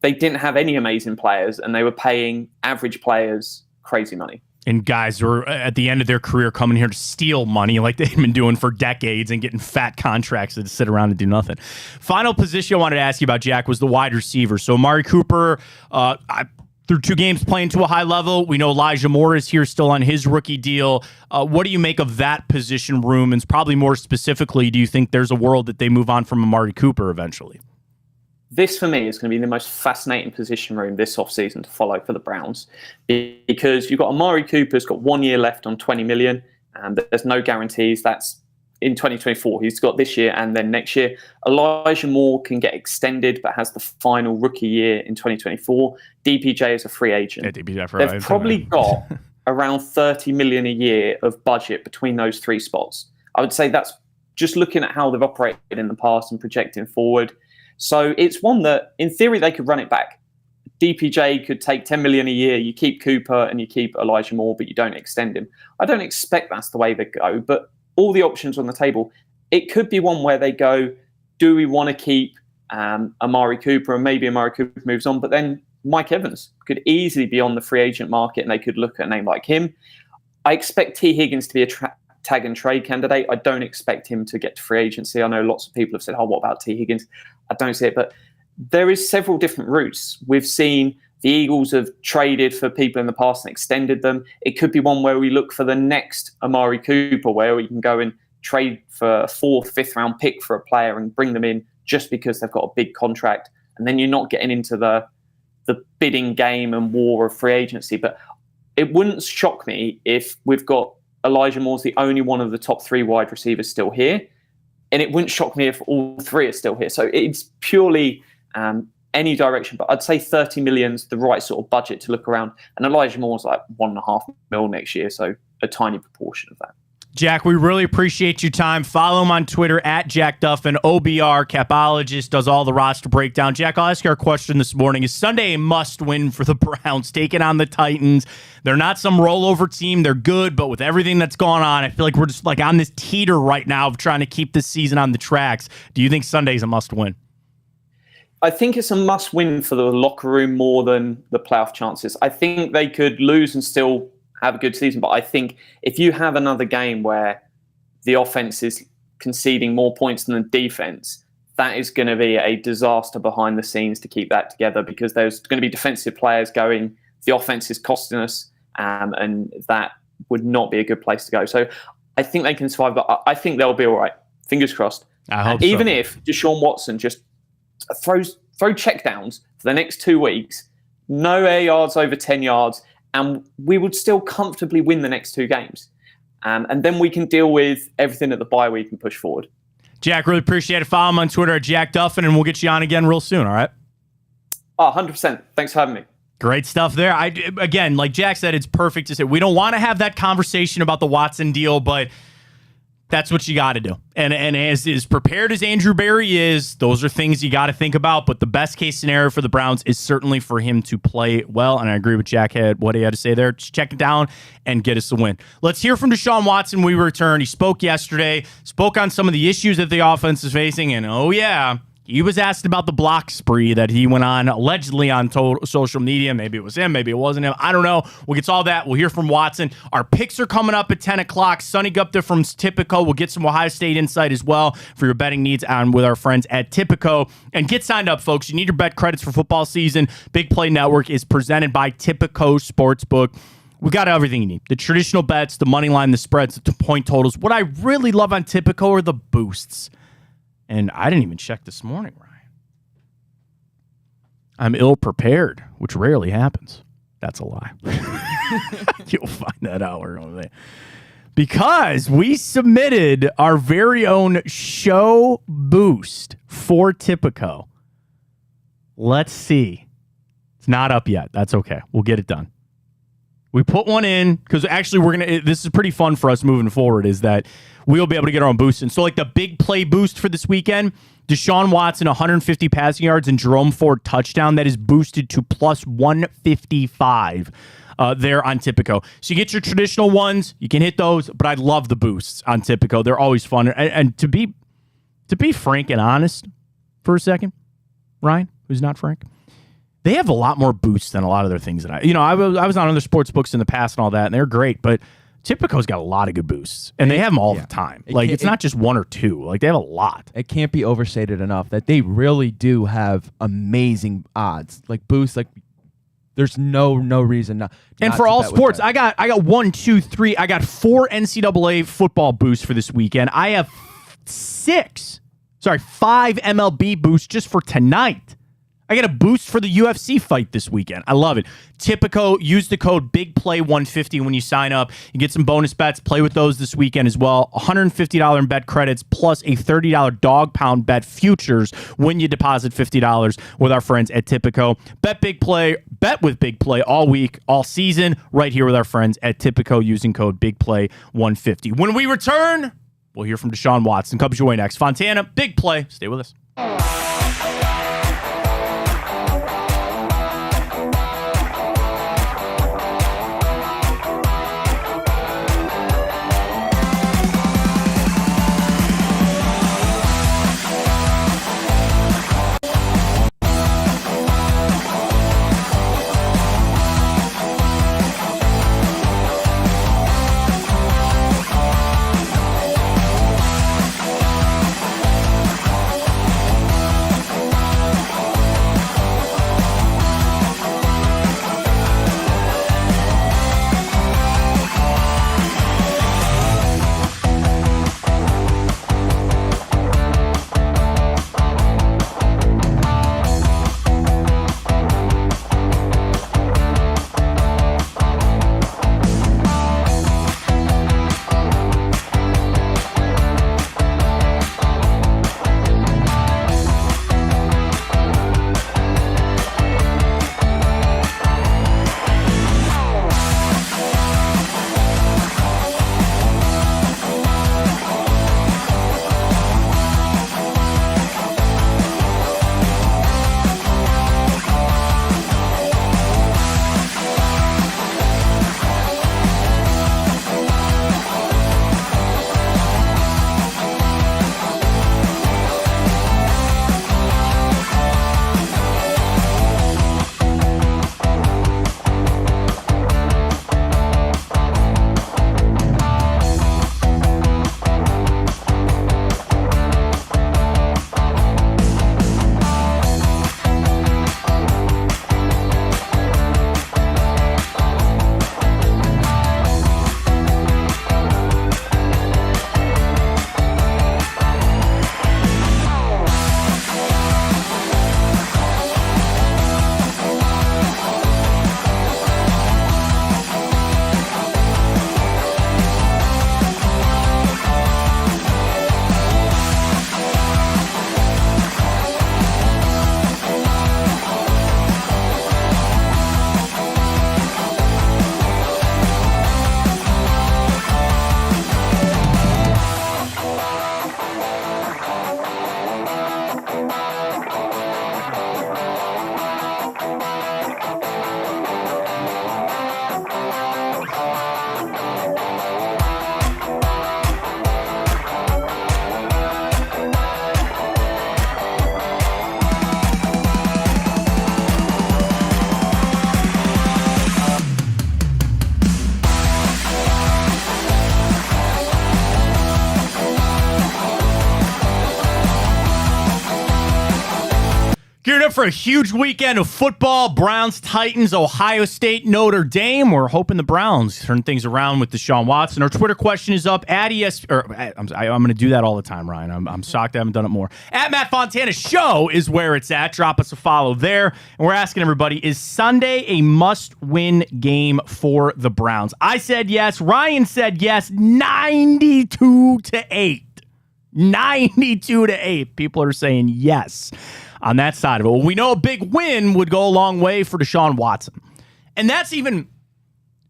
they didn't have any amazing players and they were paying average players crazy money. And guys who are at the end of their career coming here to steal money like they've been doing for decades and getting fat contracts to sit around and do nothing. Final position I wanted to ask you about, Jack, was the wide receiver. So Amari Cooper, through 2 games playing to a high level. We know Elijah Moore is here still on his rookie deal. What do you make of that position room? And probably more specifically, do you think there's a world that they move on from Amari Cooper eventually? This, for me, is going to be the most fascinating position room this offseason to follow for the Browns, because you've got Amari Cooper's got 1 year left on $20 million, and there's no guarantees. That's in 2024. He's got this year and then next year. Elijah Moore can get extended, but has the final rookie year in 2024. DPJ is a free agent. Yeah, DPJ for They've probably got around $30 million a year of budget between those 3 spots. I would say that's just looking at how they've operated in the past and projecting forward. So it's one that, in theory, they could run it back. DPJ could take $10 million a year. You keep Cooper and you keep Elijah Moore, but you don't extend him. I don't expect that's the way they go, but all the options on the table. It could be one where they go, do we want to keep Amari Cooper, and maybe Amari Cooper moves on, but then Mike Evans could easily be on the free agent market and they could look at a name like him. I expect T. Higgins to be a tag and trade candidate. I don't expect him to get to free agency. I know lots of people have said, what about T. Higgins? I don't see it, but there is several different routes. We've seen the Eagles have traded for people in the past and extended them. It could be one where we look for the next Amari Cooper, where we can go and trade for a 4th, 5th round pick for a player and bring them in just because they've got a big contract. And then you're not getting into the bidding game and war of free agency. But it wouldn't shock me if we've got Elijah Moore's the only one of the top 3 wide receivers still here. And it wouldn't shock me if all 3 are still here. So it's purely any direction. But I'd say 30 million's the right sort of budget to look around. And Elijah Moore's like 1.5 mil next year. So a tiny proportion of that. Jack, we really appreciate your time. Follow him on Twitter at Jack Duffin, OBR, capologist, does all the roster breakdown. Jack, I'll ask you our question this morning. Is Sunday a must-win for the Browns, taking on the Titans? They're not some rollover team. They're good, but with everything that's gone on, I feel like we're just like on this teeter right now of trying to keep this season on the tracks. Do you think Sunday's a must-win? I think it's a must-win for the locker room more than the playoff chances. I think they could lose and still have a good season, but I think if you have another game where the offense is conceding more points than the defense, that is going to be a disaster behind the scenes to keep that together, because there's going to be defensive players going, the offense is costing us, and that would not be a good place to go. So I think they can survive, but I think they'll be all right. Fingers crossed. I hope Even so. if Deshaun Watson just throw checkdowns for the next 2 weeks, no air yards over 10 yards, and we would still comfortably win the next 2 games. And then we can deal with everything at the bye week and push forward. Jack, really appreciate it. Follow him on Twitter at Jack Duffin, and we'll get you on again real soon, all right? 100%. Thanks for having me. Great stuff there. Again, like Jack said, it's perfect to say. We don't want to have that conversation about the Watson deal, but that's what you got to do. And as prepared as Andrew Berry is, those are things you got to think about. But the best case scenario for the Browns is certainly for him to play well. And I agree with Jack, what he had to say there. Just check it down and get us the win. Let's hear from Deshaun Watson when we return. He spoke yesterday, spoke on some of the issues that the offense is facing. And oh, yeah, he was asked about the block spree that he went on allegedly on social media. Maybe it was him. Maybe it wasn't him. I don't know. We'll get to all that. We'll hear from Watson. Our picks are coming up at 10 o'clock. Sonny Gupta from Tipico. We'll get some Ohio State insight as well for your betting needs on with our friends at Tipico. And get signed up, folks. You need your bet credits for football season. Big Play Network is presented by Tipico Sportsbook. We got everything you need. The traditional bets, the money line, the spreads, the point totals. What I really love on Tipico are the boosts. And I didn't even check this morning, Ryan. I'm ill-prepared, which rarely happens. That's a lie. You'll find that out over there. Because we submitted our very own show boost for Tipico. Let's see. It's not up yet. That's okay. We'll get it done. We put one in because actually this is pretty fun for us moving forward, is that we'll be able to get our own boost. And so like the big play boost for this weekend, Deshaun Watson, 150 passing yards and Jerome Ford touchdown, that is boosted to plus 155 there on Tipico. So you get your traditional ones, you can hit those, but I love the boosts on Tipico. They're always fun. And to be frank and honest for a second, Ryan, who's not Frank, they have a lot more boosts than a lot of their things that I was on other sports books in the past and all that, and they're great, but Tipico's got a lot of good boosts, and they have them all the time. It's not just one or two. Like, they have a lot. It can't be overstated enough that they really do have amazing odds. Like, boosts, like, there's no reason not. And for all sports, I got 4 NCAA football boosts for this weekend. I have 5 MLB boosts just for tonight. I get a boost for the UFC fight this weekend. I love it. Tipico, use the code BIGPLAY150 when you sign up. You get some bonus bets. Play with those this weekend as well. $150 in bet credits plus a $30 dog pound bet futures when you deposit $50 with our friends at Tipico. Bet big play, bet with big play all week, all season, right here with our friends at Tipico using code BIGPLAY150. When we return, we'll hear from Deshaun Watson. Comes your way next. Fontana, big play. Stay with us. Gearing up for a huge weekend of football. Browns, Titans, Ohio State, Notre Dame. We're hoping the Browns turn things around with Deshaun Watson. Our Twitter question is up at I'm going to do that all the time, Ryan. I'm shocked I haven't done it more. At Matt Fontana Show is where it's at. Drop us a follow there. And we're asking everybody, is Sunday a must-win game for the Browns? I said yes. Ryan said yes. 92-8. 92-8. People are saying yes on that side of it. Well, we know a big win would go a long way for Deshaun Watson. And that's even,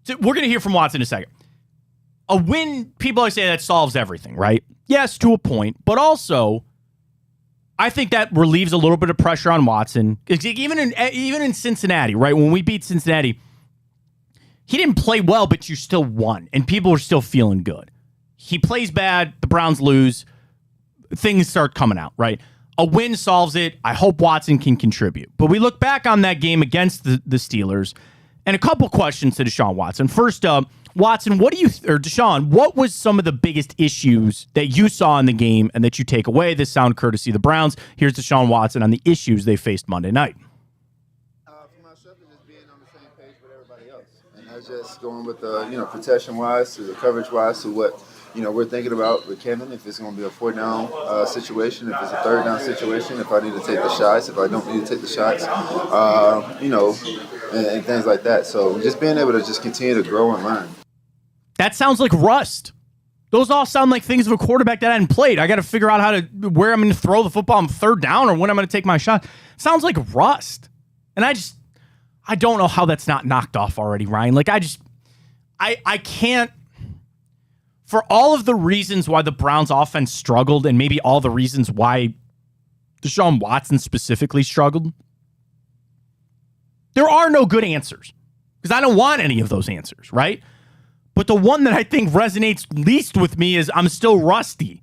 we're going to hear from Watson in a second. A win, people always say that solves everything, right? Yes, to a point. But also, I think that relieves a little bit of pressure on Watson. Even in Cincinnati, right? When we beat Cincinnati, he didn't play well, but you still won. And people are still feeling good. He plays bad, the Browns lose, things start coming out, right? A win solves it. I hope Watson can contribute. But we look back on that game against the Steelers, and a couple questions to Deshaun Watson. First up, Watson, Deshaun, what was some of the biggest issues that you saw in the game and that you take away? This sound courtesy of the Browns. Here's Deshaun Watson on the issues they faced Monday night. For myself, it's just being on the same page with everybody else. And that's just going with the, protection-wise to the coverage-wise to what, we're thinking about with Kevin, if it's going to be a 4-down situation, if it's a 3rd-down situation, if I need to take the shots, if I don't need to take the shots, and things like that. So just being able to just continue to grow and learn. That sounds like rust. Those all sound like things of a quarterback that hadn't played. I got to figure out where I'm going to throw the football on 3rd down or when I'm going to take my shot. Sounds like rust. And I don't know how that's not knocked off already, Ryan. Like, I can't. For all of the reasons why the Browns offense struggled and maybe all the reasons why Deshaun Watson specifically struggled, there are no good answers because I don't want any of those answers, right? But the one that I think resonates least with me is I'm still rusty.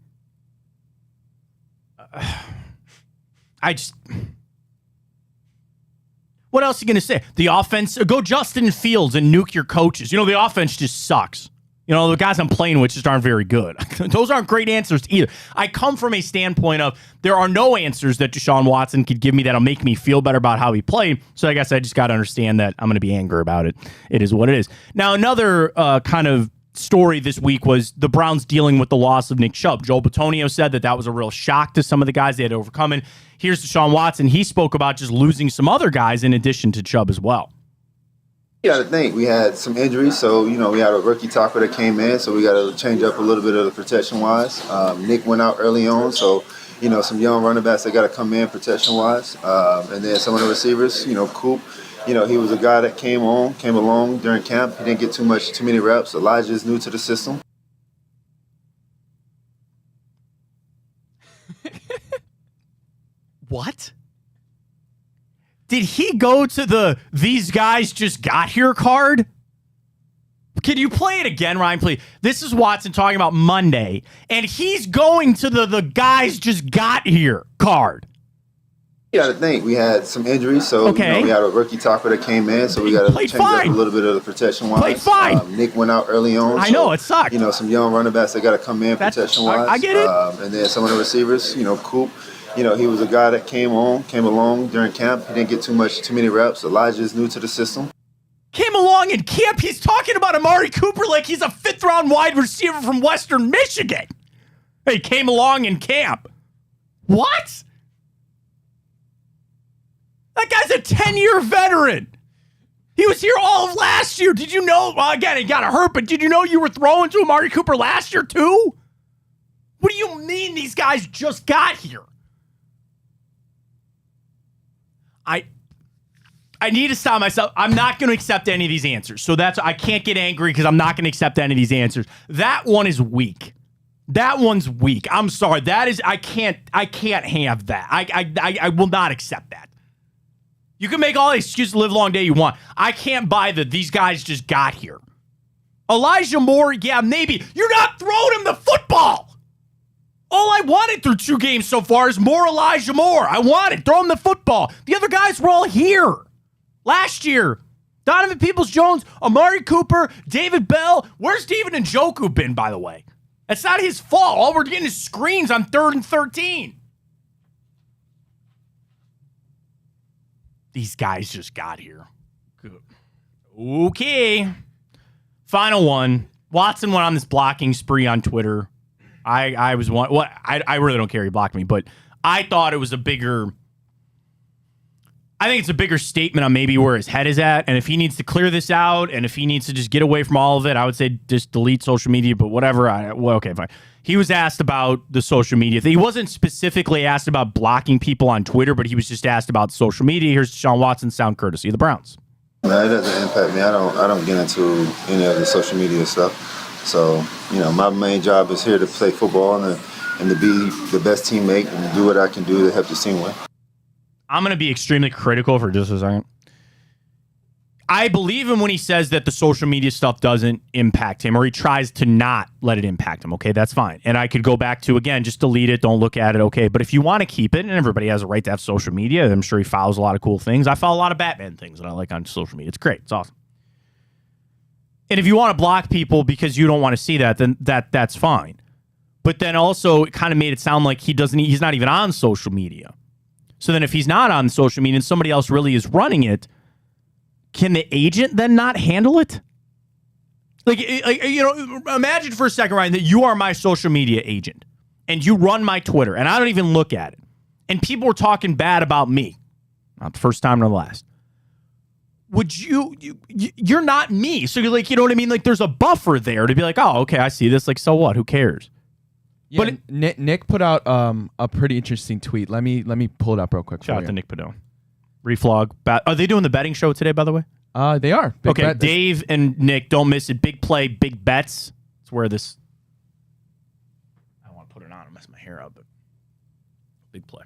What else are you going to say? The offense, go Justin Fields and nuke your coaches. The offense just sucks. The guys I'm playing with just aren't very good. Those aren't great answers either. I come from a standpoint of there are no answers that Deshaun Watson could give me that'll make me feel better about how he played. So I guess I just got to understand that I'm going to be angry about it. It is what it is. Now, another kind of story this week was the Browns dealing with the loss of Nick Chubb. Joel Bitonio said that was a real shock to some of the guys they had to overcome. And here's Deshaun Watson. He spoke about just losing some other guys in addition to Chubb as well. You got to think, we had some injuries, so, we had a rookie tackle that came in, so we got to change up a little bit of the protection-wise. Nick went out early on, so, some young running backs that got to come in protection-wise. And then some of the receivers, Coop, he was a guy that came along during camp. He didn't get too many reps. Elijah is new to the system. What? Did he go to these guys just got here card? Can you play it again, Ryan, please? This is Watson talking about Monday, and he's going to the guys just got here card. You got to think, we had some injuries, so we had a rookie tackle that came in, so we got to change up a little bit of the protection-wise. Played fine. Nick went out early on. I know, it sucked. Some young running backs that got to come in protection-wise. I get it. And then some of the receivers, Coop, he was a guy that came along during camp. He didn't get too many reps. Elijah is new to the system. Came along in camp. He's talking about Amari Cooper like he's a 5th-round wide receiver from Western Michigan. He came along in camp. What? That guy's a 10-year veteran. He was here all of last year. Did you know? Well, again, he got hurt, but did you know you were throwing to Amari Cooper last year too? What do you mean these guys just got here? I need to stop myself. I'm not going to accept any of these answers. So I can't get angry because I'm not going to accept any of these answers. That one is weak. That one's weak. I'm sorry. I can't have that. I will not accept that. You can make all the excuses live long day you want. I can't buy that these guys just got here. Elijah Moore, yeah, maybe. You're not throwing him the football. All I wanted through 2 games so far is more Elijah Moore. I wanted. Throw him the football. The other guys were all here. Last year, Donovan Peoples-Jones, Amari Cooper, David Bell. Where's Steven Njoku been, by the way? That's not his fault. All we're getting is screens on 3rd and 13. These guys just got here. Good. Okay. Final one. Watson went on this blocking spree on Twitter. I was one. What I really don't care. He blocked me, but I thought it was a bigger. I think it's a bigger statement on maybe where his head is at, and if he needs to clear this out, and if he needs to just get away from all of it, I would say just delete social media. But whatever. Okay, fine. He was asked about the social media thing. He wasn't specifically asked about blocking people on Twitter, but he was just asked about social media. Here's Deshaun Watson, sound courtesy of the Browns. No, it doesn't impact me. I don't get into any of the social media stuff. So, my main job is here to play football and to be the best teammate and do what I can do to help the team win. I'm going to be extremely critical for just a second. I believe him when he says that the social media stuff doesn't impact him, or he tries to not let it impact him. Okay, that's fine. And I could go back to, again, just delete it, don't look at it. Okay, but if you want to keep it, and everybody has a right to have social media, I'm sure he follows a lot of cool things. I follow a lot of Batman things that I like on social media. It's great. It's awesome. And if you want to block people because you don't want to see that, then that's fine. But then also it kind of made it sound like he's not even on social media. So then if he's not on social media and somebody else really is running it, can the agent then not handle it? Imagine for a second, Ryan, that you are my social media agent and you run my Twitter and I don't even look at it. And people were talking bad about me. Not the first time nor the last. Would you're not me. So you're like, you know what I mean? Like there's a buffer there to be like, oh, okay, I see this. Like, so what? Who cares? Yeah, but Nick put out a pretty interesting tweet. Let me pull it up real quick. Shout out to Nick Padone. Reflog. Are they doing the betting show today, by the way? They are. Big okay, Dave and Nick, don't miss it. Big play, big bets. It's where this. I don't want to put it on and mess my hair up, but big play.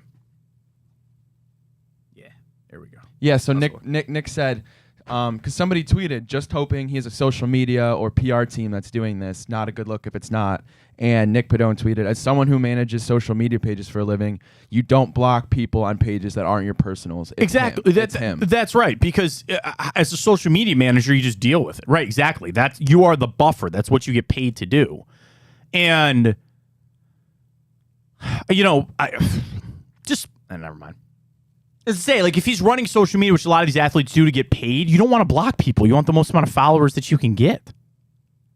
Yeah, there we go. Yeah. So Nick said, because somebody tweeted, just hoping he has a social media or PR team that's doing this. Not a good look if it's not. And Nick Padone tweeted, as someone who manages social media pages for a living, you don't block people on pages that aren't your personals. It's exactly. It's him. That's right. Because as a social media manager, you just deal with it. Right. Exactly. You are the buffer. That's what you get paid to do. And, never mind. As I say, like if he's running social media, which a lot of these athletes do to get paid, you don't want to block people. You want the most amount of followers that you can get.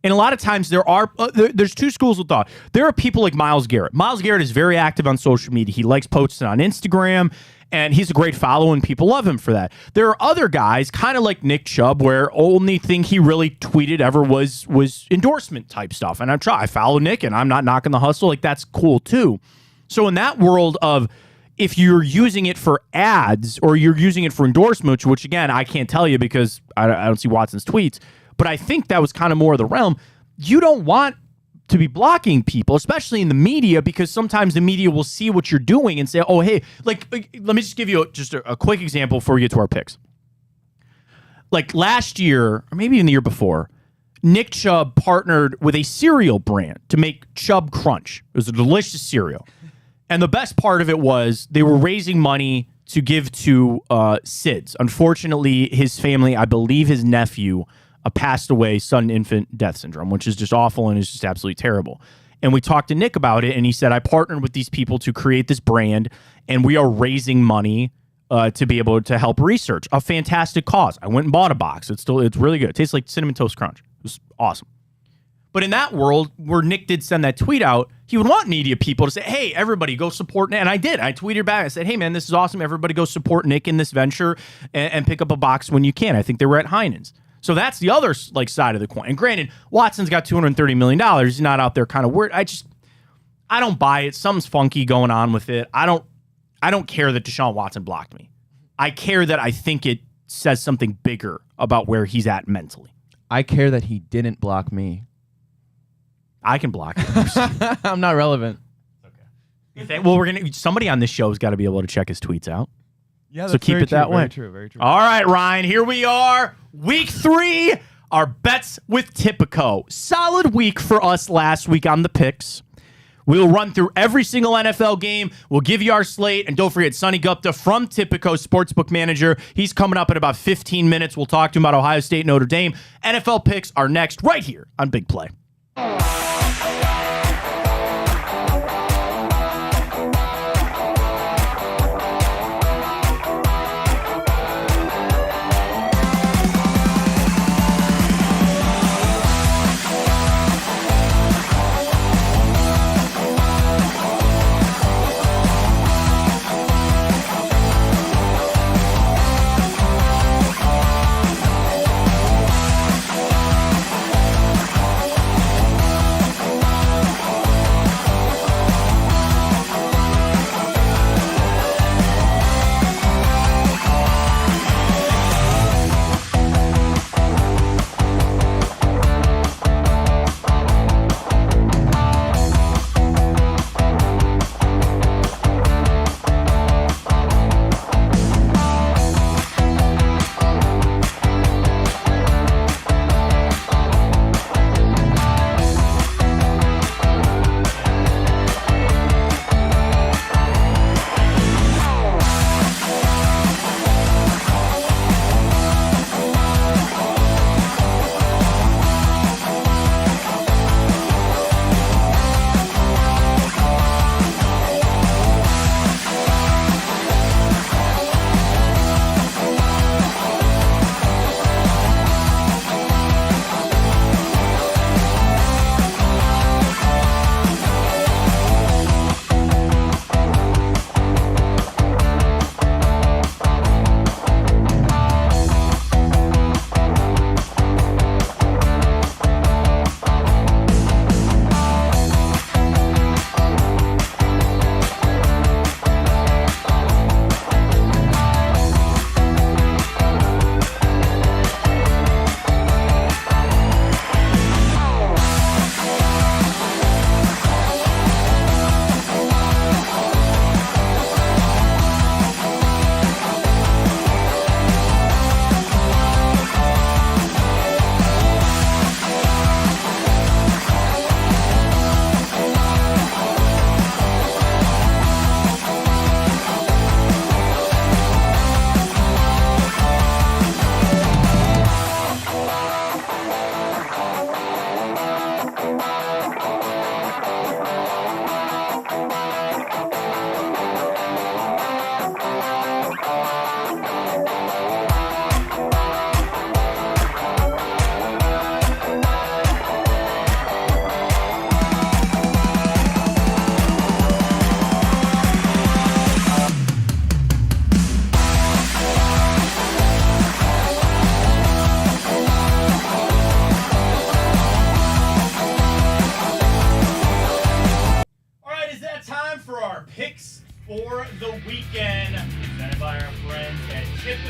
And a lot of times there's two schools of thought. There are people like Myles Garrett. Myles Garrett is very active on social media. He likes posting on Instagram, and he's a great follow, and people love him for that. There are other guys, kind of like Nick Chubb, where only thing he really tweeted ever was endorsement type stuff. And I follow Nick, and I'm not knocking the hustle. Like, that's cool too. So in that world of if you're using it for ads or you're using it for endorsements, which again, I can't tell you because I don't see Watson's tweets, but I think that was kind of more of the realm. You don't want to be blocking people, especially in the media, because sometimes the media will see what you're doing and say, oh, hey, like let me just give you just a quick example before we get to our picks. Like last year, or maybe even the year before, Nick Chubb partnered with a cereal brand to make Chubb Crunch. It was a delicious cereal. And the best part of it was they were raising money to give to SIDS. Unfortunately, his family, I believe his nephew, passed away, sudden infant death syndrome, which is just awful and is just absolutely terrible. And we talked to Nick about it, and he said, I partnered with these people to create this brand, and we are raising money to be able to help research. A fantastic cause. I went and bought a box. It's really good. It tastes like Cinnamon Toast Crunch. It was awesome. But in that world, where Nick did send that tweet out, he would want media people to say, hey, everybody go support Nick. And I did. I tweeted back. I said, hey, man, this is awesome. Everybody go support Nick in this venture and pick up a box when you can. I think they were at Heinen's. So that's the other side of the coin. And granted, Watson's got $230 million. He's not out there kind of weird. I don't buy it. Something's funky going on with it. I don't care that Deshaun Watson blocked me. I care that I think it says something bigger about where he's at mentally. I care that he didn't block me. I can block him. I'm not relevant. Okay. Well, somebody on this show has got to be able to check his tweets out. Yeah, so keep it that way. Very true, very true. All right, Ryan, here we are. Week 3, our bets with Tipico. Solid week for us last week on the picks. We'll run through every single NFL game. We'll give you our slate. And don't forget, Sonny Gupta from Tipico, Sportsbook Manager. He's coming up in about 15 minutes. We'll talk to him about Ohio State, Notre Dame. NFL picks are next right here on Big Play.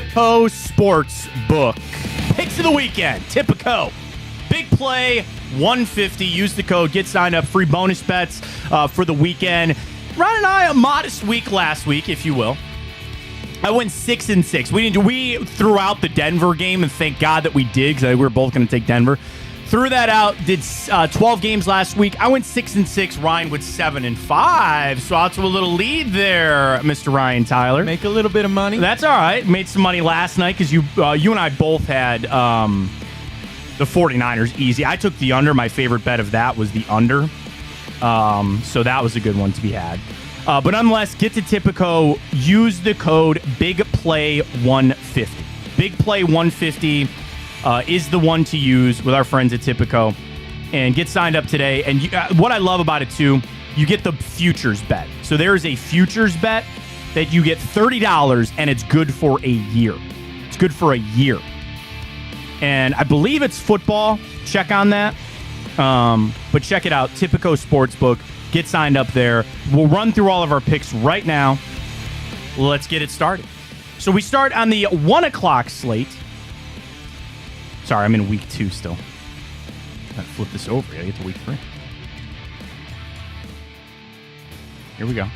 Tipico Sportsbook. Picks of the weekend. Tipico. Big play, 150. Use the code. Get signed up. Free bonus bets for the weekend. Ron and I, a modest week last week, if you will. I went 6-6. We threw out the Denver game, and thank God that we did, because we were both going to take Denver. Threw that out. Did 12 games last week. I went 6-6. Ryan with 7-5. So out to a little lead there, Mr. Ryan Tyler. Make a little bit of money. That's all right. Made some money last night because you and I both had the 49ers easy. I took the under. My favorite bet of that was the under. So that was a good one to be had. But nonetheless, get to Tipico. Use the code BIGPLAY150. BIGPLAY150 is the one to use with our friends at Tipico. And get signed up today. And what I love about it, too, you get the futures bet. So there is a futures bet that you get $30, and it's good for a year. It's good for a year. And I believe it's football. Check on that. But check it out. Tipico Sportsbook. Get signed up there. We'll run through all of our picks right now. Let's get it started. So we start on the 1 o'clock slate. Sorry, I'm in week 2 still. Gotta flip this over. I get to week 3. Here we go.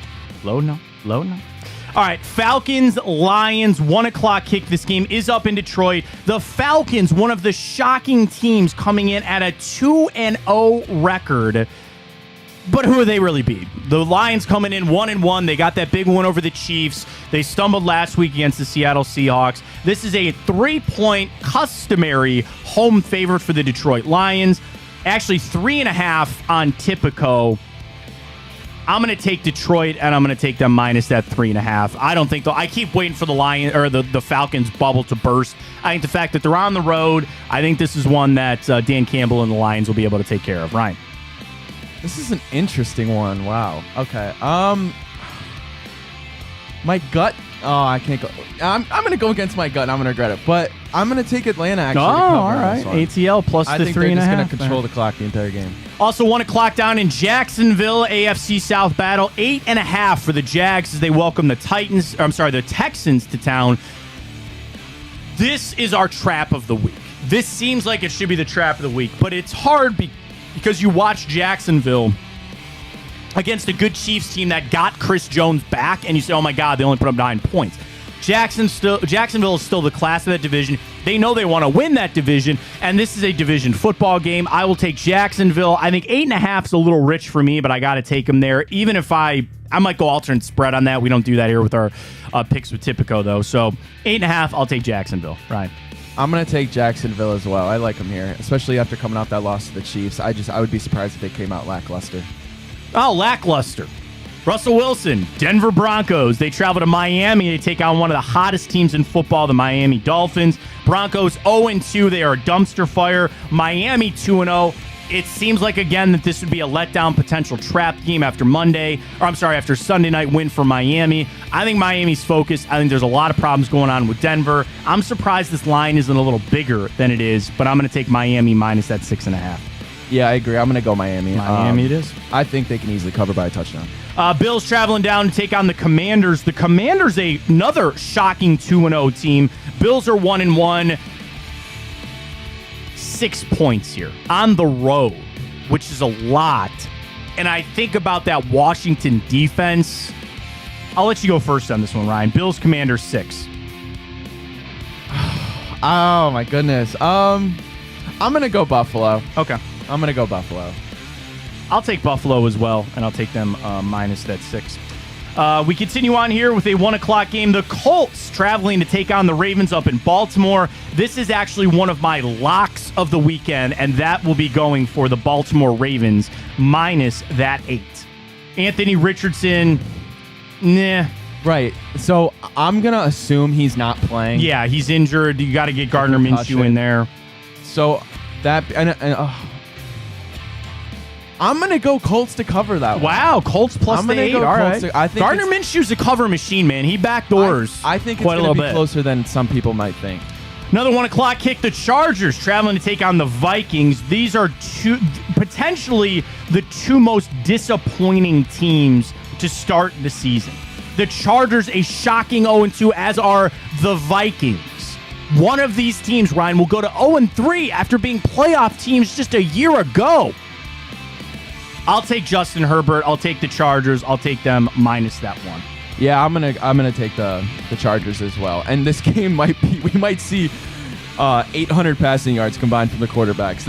Loading up. All right, Falcons, Lions, 1 o'clock kick. This game is up in Detroit. The Falcons, one of the shocking teams, coming in at a 2-0 record. But who are they really beat? The Lions coming in 1-1. They got that big one over the Chiefs. They stumbled last week against the Seattle Seahawks. This is a 3-point customary home favorite for the Detroit Lions. Actually, 3.5 on Tipico. I'm going to take Detroit, and I'm going to take them minus that 3.5. I don't think I keep waiting for the the Falcons bubble to burst. I think the fact that they're on the road, I think this is one that Dan Campbell and the Lions will be able to take care of. Ryan. This is an interesting one. Wow. Okay. My gut. Oh, I can't go. I'm going to go against my gut, and I'm going to regret it. But I'm going to take Atlanta, actually. Oh, all right. ATL plus the 3.5. I think they're just going to control the clock the entire game. Also, 1 o'clock down in Jacksonville, AFC South battle. 8.5 for the Jags as they welcome the Texans to town. This is our trap of the week. This seems like it should be the trap of the week, but it's hard because you watch Jacksonville against a good Chiefs team that got Chris Jones back, and you say, oh my God, they only put up 9 points. Jacksonville is still the class of that division. They know they want to win that division, and this is a division football game. I will take Jacksonville. I think 8.5 is a little rich for me, but I got to take them there. Even if I might go alternate spread on that. We don't do that here with our picks with Tipico, though. So 8.5, I'll take Jacksonville. Ryan. I'm going to take Jacksonville as well. I like them here, especially after coming off that loss to the Chiefs. I would be surprised if they came out lackluster. Oh, lackluster. Russell Wilson, Denver Broncos. They travel to Miami. They take on one of the hottest teams in football, the Miami Dolphins. Broncos 0-2. They are a dumpster fire. Miami 2-0. It seems like, again, that this would be a letdown potential trap game after Sunday night win for Miami. I think Miami's focused. I think there's a lot of problems going on with Denver. I'm surprised this line isn't a little bigger than it is, but I'm going to take Miami minus that 6.5. Yeah, I agree. I'm going to go Miami. Miami it is. I think they can easily cover by a touchdown. Bills traveling down to take on the Commanders. The Commanders, another shocking 2-0 team. Bills are 1-1. 6 points here on the road, which is a lot. And I think about that Washington defense. I'll let you go first on this one, Ryan. Bills, Commanders, 6. Oh, my goodness. I'm going to go Buffalo. Okay. I'm going to go Buffalo. I'll take Buffalo as well, and I'll take them minus that 6. We continue on here with a 1 o'clock game. The Colts traveling to take on the Ravens up in Baltimore. This is actually one of my locks of the weekend, and that will be going for the Baltimore Ravens minus that 8. Anthony Richardson, nah. Right. So I'm going to assume he's not playing. Yeah, he's injured. You got to get Gardner Minshew in there. So that... I'm going to go Colts to cover that one. Wow, Colts plus the 8. All right. I think Gardner Minshew's a cover machine, man. He backdoors I think it's quite going a to be bit closer than some people might think. Another 1 o'clock kick. The Chargers traveling to take on the Vikings. These are potentially the two most disappointing teams to start the season. The Chargers, a shocking 0-2, as are the Vikings. One of these teams, Ryan, will go to 0-3 after being playoff teams just a year ago. I'll take Justin Herbert. I'll take the Chargers. I'll take them minus that one. Yeah, I'm gonna take the Chargers as well. And this game we might see 800 passing yards combined from the quarterbacks.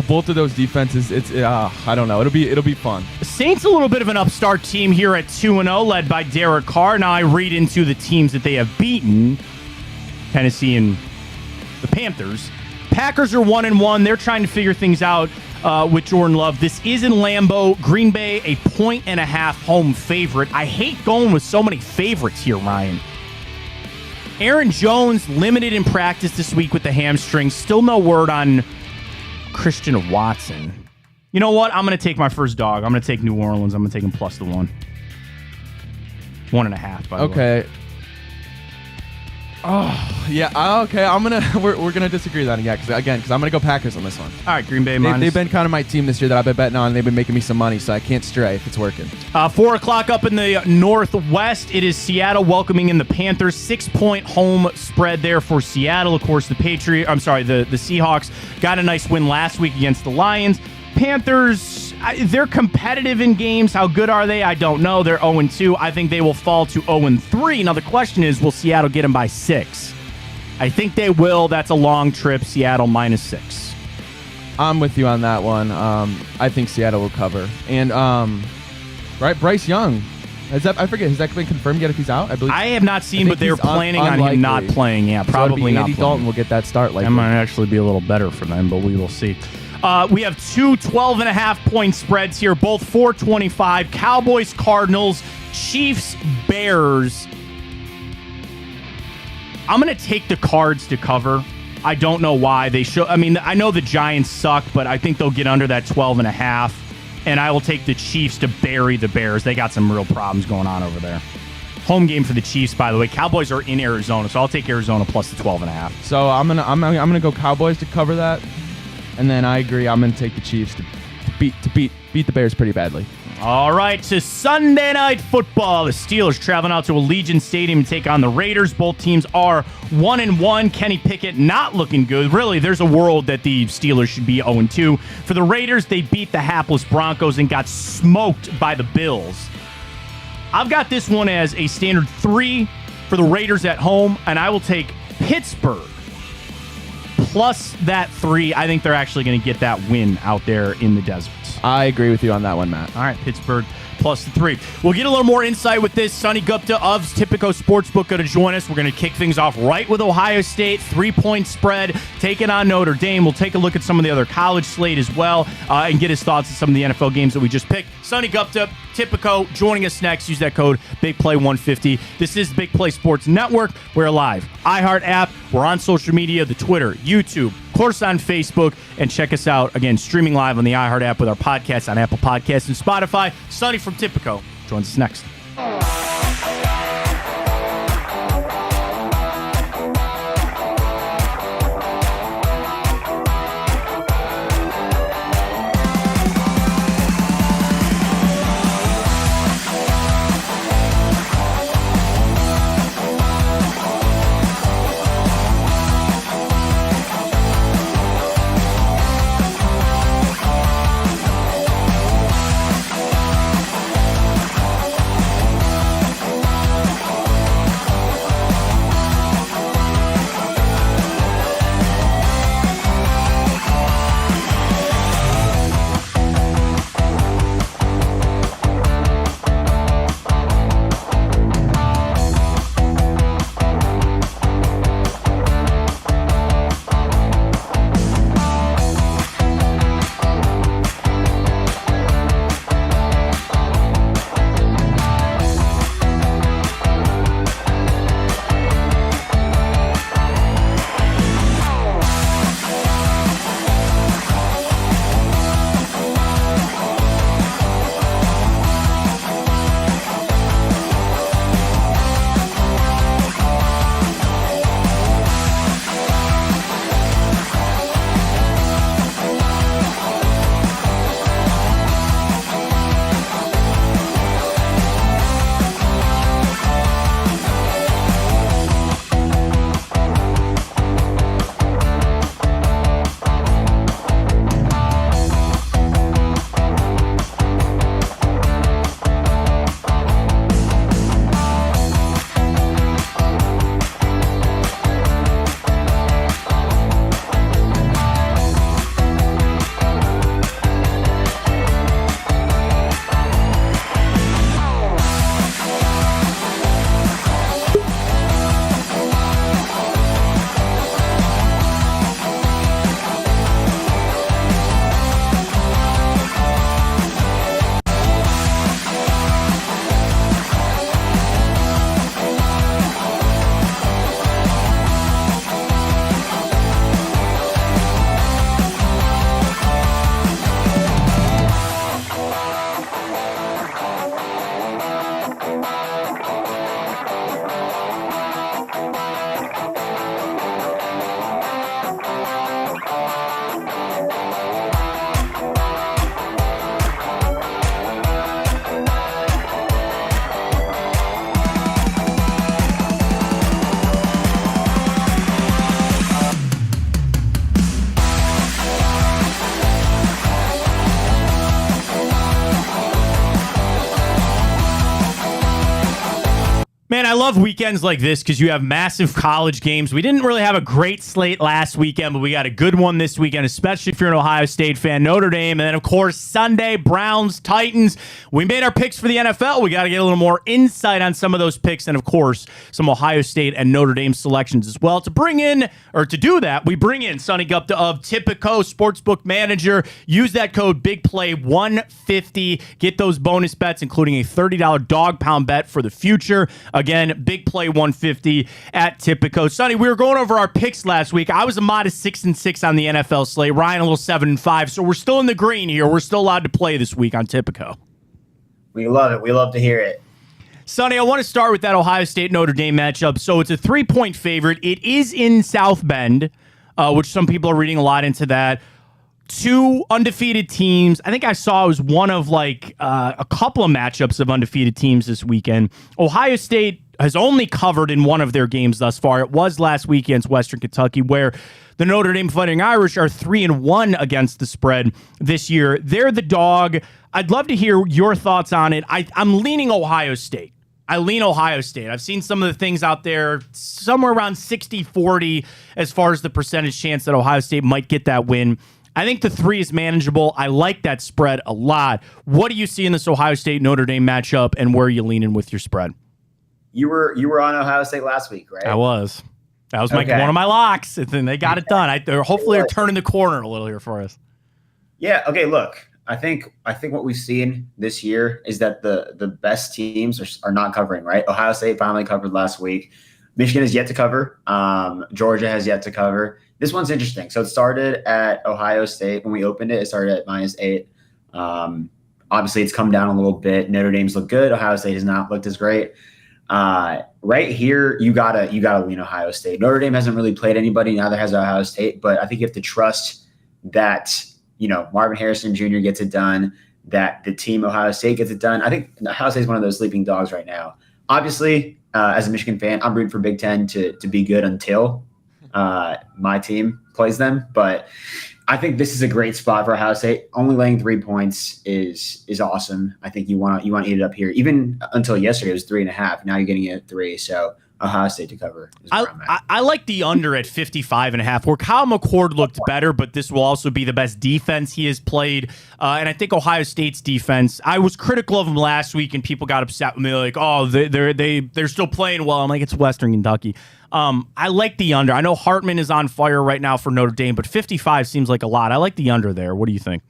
Both of those defenses, it's I don't know. It'll be fun. Saints a little bit of an upstart team here at 2-0, led by Derek Carr. Now I read into the teams that they have beaten: Tennessee and the Panthers. Packers are 1-1. They're trying to figure things out with Jordan Love. This is in Lambeau. Green Bay, a 1.5 home favorite. I hate going with so many favorites here, Ryan. Aaron Jones limited in practice this week with the hamstring. Still no word on Christian Watson. You know what? I'm going to take my first dog. I'm going to take New Orleans. I'm going to take them plus the 1. 1.5, by the way. Okay. Oh, yeah. Okay. We're gonna disagree then, because I'm gonna go Packers on this one. All right, Green Bay minus. They've been kind of my team this year that I've been betting on. And they've been making me some money, so I can't stray if it's working. 4 o'clock up in the Northwest. It is Seattle welcoming in the Panthers. 6-point home spread there for Seattle. Of course, the Seahawks got a nice win last week against the Lions. Panthers, they're competitive in games. How good are they? I don't know. They're 0-2. I think they will fall to 0-3. Now, the question is, will Seattle get them by 6? I think they will. That's a long trip. Seattle minus 6. I'm with you on that one. I think Seattle will cover. And, Bryce Young. Has that been confirmed yet if he's out? I have not seen, but they're planning on him not playing. Yeah, probably not. Andy Dalton will get that start. That might actually be a little better for them, but we will see. We have two 12.5-point spreads here, both 425. Cowboys, Cardinals, Chiefs, Bears. I'm going to take the Cards to cover. I don't know why. I know the Giants suck, but I think they'll get under that 12.5. And I will take the Chiefs to bury the Bears. They got some real problems going on over there. Home game for the Chiefs, by the way. Cowboys are in Arizona, so I'll take Arizona plus the 12.5. So I'm gonna go Cowboys to cover that. And then I agree. I'm going to take the Chiefs to beat the Bears pretty badly. All right, to Sunday Night Football. The Steelers traveling out to Allegiant Stadium to take on the Raiders. Both teams are 1-1. Kenny Pickett not looking good. Really, there's a world that the Steelers should be 0-2. For the Raiders, they beat the hapless Broncos and got smoked by the Bills. I've got this one as a standard 3 for the Raiders at home, and I will take Pittsburgh plus that 3. I think they're actually going to get that win out there in the desert. I agree with you on that one, Matt. All right, Pittsburgh plus the 3. We'll get a little more insight with this. Sonny Gupta of Tipico Sportsbook going to join us. We're going to kick things off right with Ohio State. 3-point spread, taking on Notre Dame. We'll take a look at some of the other college slate as well and get his thoughts on some of the NFL games that we just picked. Sonny Gupta, Tipico, joining us next. Use that code BigPlay150. This is the Big Play Sports Network. We're live. iHeart app. We're on social media, the Twitter, YouTube, of course on Facebook, and check us out, again, streaming live on the iHeart app with our podcasts on Apple Podcasts and Spotify. Sonny from Tipico joins us next. Man, I love weekends like this because you have massive college games. We didn't really have a great slate last weekend, but we got a good one this weekend, especially if you're an Ohio State fan. Notre Dame, and then, of course, Sunday, Browns, Titans. We made our picks for the NFL. We got to get a little more insight on some of those picks and, of course, some Ohio State and Notre Dame selections as well. To do that, we bring in Sonny Gupta of Tipico, Sportsbook Manager. Use that code BIGPLAY150. Get those bonus bets, including a $30 dog pound bet for the future. Again, Big Play 150 at Tipico. Sonny, we were going over our picks last week. I was a modest 6-6 on the NFL slate. Ryan a little 7-5. So we're still in the green here. We're still allowed to play this week on Tipico. We love it. We love to hear it. Sonny, I want to start with that Ohio State-Notre Dame matchup. So it's a 3-point favorite. It is in South Bend, which some people are reading a lot into that. Two undefeated teams. I think I saw it was one of a couple of matchups of undefeated teams this weekend. Ohio State has only covered in one of their games thus far. It was last week against Western Kentucky, where the Notre Dame Fighting Irish are 3-1 against the spread this year. They're the dog. I'd love to hear your thoughts on it. I'm leaning Ohio State. I lean Ohio State. I've seen some of the things out there, somewhere around 60-40 as far as the percentage chance that Ohio State might get that win. I think the 3 is manageable. I like that spread a lot. What do you see in this Ohio State-Notre Dame matchup, and where are you leaning with your spread? You were on Ohio State last week, right? I was. That was one of my locks, and they got it done. Hopefully they're turning the corner a little here for us. Yeah, okay, look. I think what we've seen this year is that the best teams are not covering, right? Ohio State finally covered last week. Michigan has yet to cover. Georgia has yet to cover. This one's interesting. So it started at Ohio State. When we opened it, it started at -8. Obviously, it's come down a little bit. Notre Dame's looked good. Ohio State has not looked as great. Right here, you gotta lean Ohio State. Notre Dame hasn't really played anybody. Neither has Ohio State. But I think you have to trust that Marvin Harrison Jr. gets it done. That the team Ohio State gets it done. I think Ohio State is one of those sleeping dogs right now. Obviously, as a Michigan fan, I'm rooting for Big Ten to be good until my team plays them. But I think this is a great spot for Ohio State. Only laying 3 points is awesome. I think you want to eat it up here. Even until yesterday, it was 3.5. Now you're getting it at 3. So Ohio State to cover. I like the under at 55.5, where Kyle McCord looked better, but this will also be the best defense he has played. And I think Ohio State's defense, I was critical of them last week, and people got upset with me, like, oh, they're still playing well. I'm like, it's Western Kentucky. I like the under. I know Hartman is on fire right now for Notre Dame, but 55 seems like a lot. I like the under there. What do you think?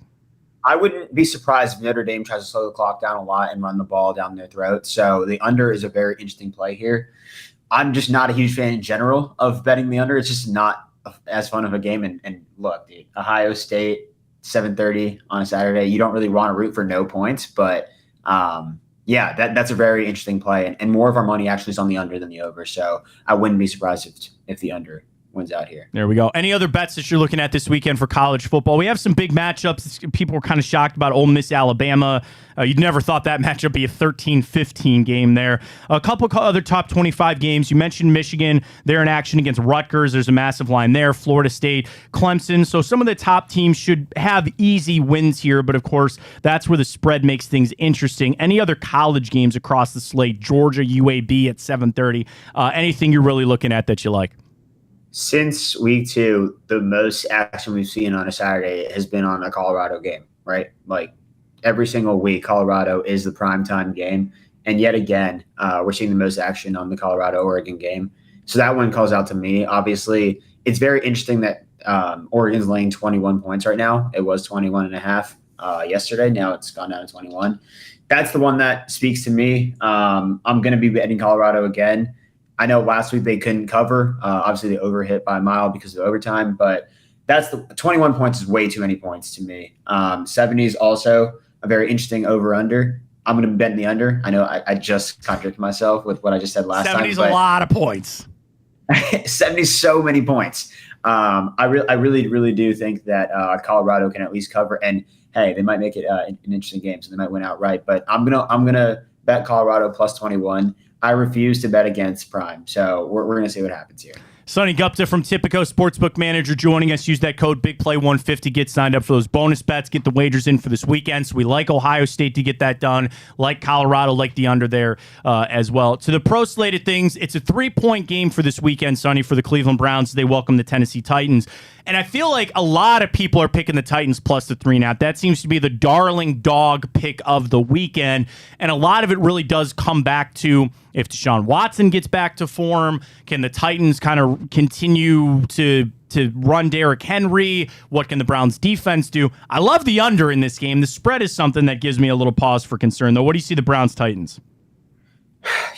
I wouldn't be surprised if Notre Dame tries to slow the clock down a lot and run the ball down their throat. So the under is a very interesting play here. I'm just not a huge fan in general of betting the under. It's just not as fun of a game. And look, dude, Ohio State, 7:30 on a Saturday. You don't really want to root for no points, but yeah, that's a very interesting play. And more of our money actually is on the under than the over. So I wouldn't be surprised if the under wins out here. There we go. Any other bets that you're looking at this weekend for college football? We have some big matchups. People were kind of shocked about Ole Miss, Alabama. You'd never thought that matchup be a 13-15 game there. A couple other top 25 games. You mentioned Michigan. They're in action against Rutgers. There's a massive line there. Florida State, Clemson. So some of the top teams should have easy wins here, but of course, that's where the spread makes things interesting. Any other college games across the slate? Georgia, UAB at 7:30. Anything you're really looking at that you like? Since week 2, the most action we've seen on a Saturday has been on a Colorado game, right? Like every single week, Colorado is the primetime game. And yet again, we're seeing the most action on the Colorado-Oregon game. So that one calls out to me. Obviously, it's very interesting that Oregon's laying 21 points right now. It was 21.5 yesterday. Now it's gone down to 21. That's the one that speaks to me. I'm going to be betting Colorado again. I know last week they couldn't cover. Obviously, they overhit by a mile because of overtime, but that's the 21 points is way too many points to me. 70 is also a very interesting over-under. I'm going to be betting the under. I know I just contradicted myself with what I just said last 70 time. 70 is a lot of points. 70 is so many points. I really do think that Colorado can at least cover. And hey, they might make it an interesting game, so they might win outright. But I'm gonna bet Colorado plus 21. I refuse to bet against Prime, so we're gonna see what happens here. Sonny Gupta from Tipico, Sportsbook Manager, joining us. Use that code BIGPLAY150. Get signed up for those bonus bets. Get the wagers in for this weekend. So we like Ohio State to get that done. Like Colorado, like the under there as well. To the pro slated things, it's a 3-point game for this weekend, Sonny, for the Cleveland Browns. They welcome the Tennessee Titans. And I feel like a lot of people are picking the Titans plus the 3.5. That seems to be the darling dog pick of the weekend. And a lot of it really does come back to if Deshaun Watson gets back to form, can the Titans kind of continue to run Derrick Henry? What can the Browns defense do? I love the under in this game. The spread is something that gives me a little pause for concern, though. What do you see the Browns Titans?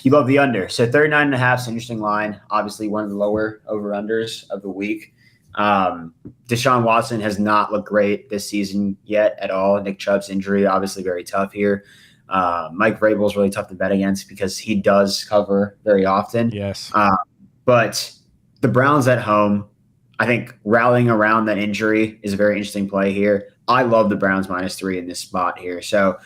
You love the under. So 39.5 is an interesting line. Obviously one of the lower over-unders of the week. Deshaun Watson has not looked great this season yet at all. Nick Chubb's injury, obviously very tough here. Mike Vrabel's really tough to bet against because he does cover very often. Yes. But the Browns at home, I think rallying around that injury is a very interesting play here. I love the Browns -3 in this spot here. So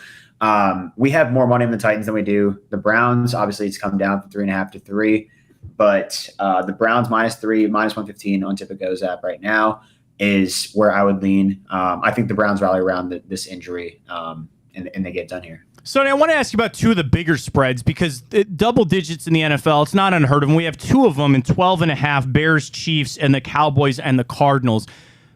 we have more money on the Titans than we do the Browns. Obviously, it's come down from 3.5 to 3. But the Browns -3, -115 on Tipico's app right now is where I would lean. I think the Browns rally around this injury and they get done here. Sonny, I want to ask you about two of the bigger spreads because double digits in the NFL, it's not unheard of. And we have two of them in 12.5, Bears, Chiefs, and the Cowboys and the Cardinals.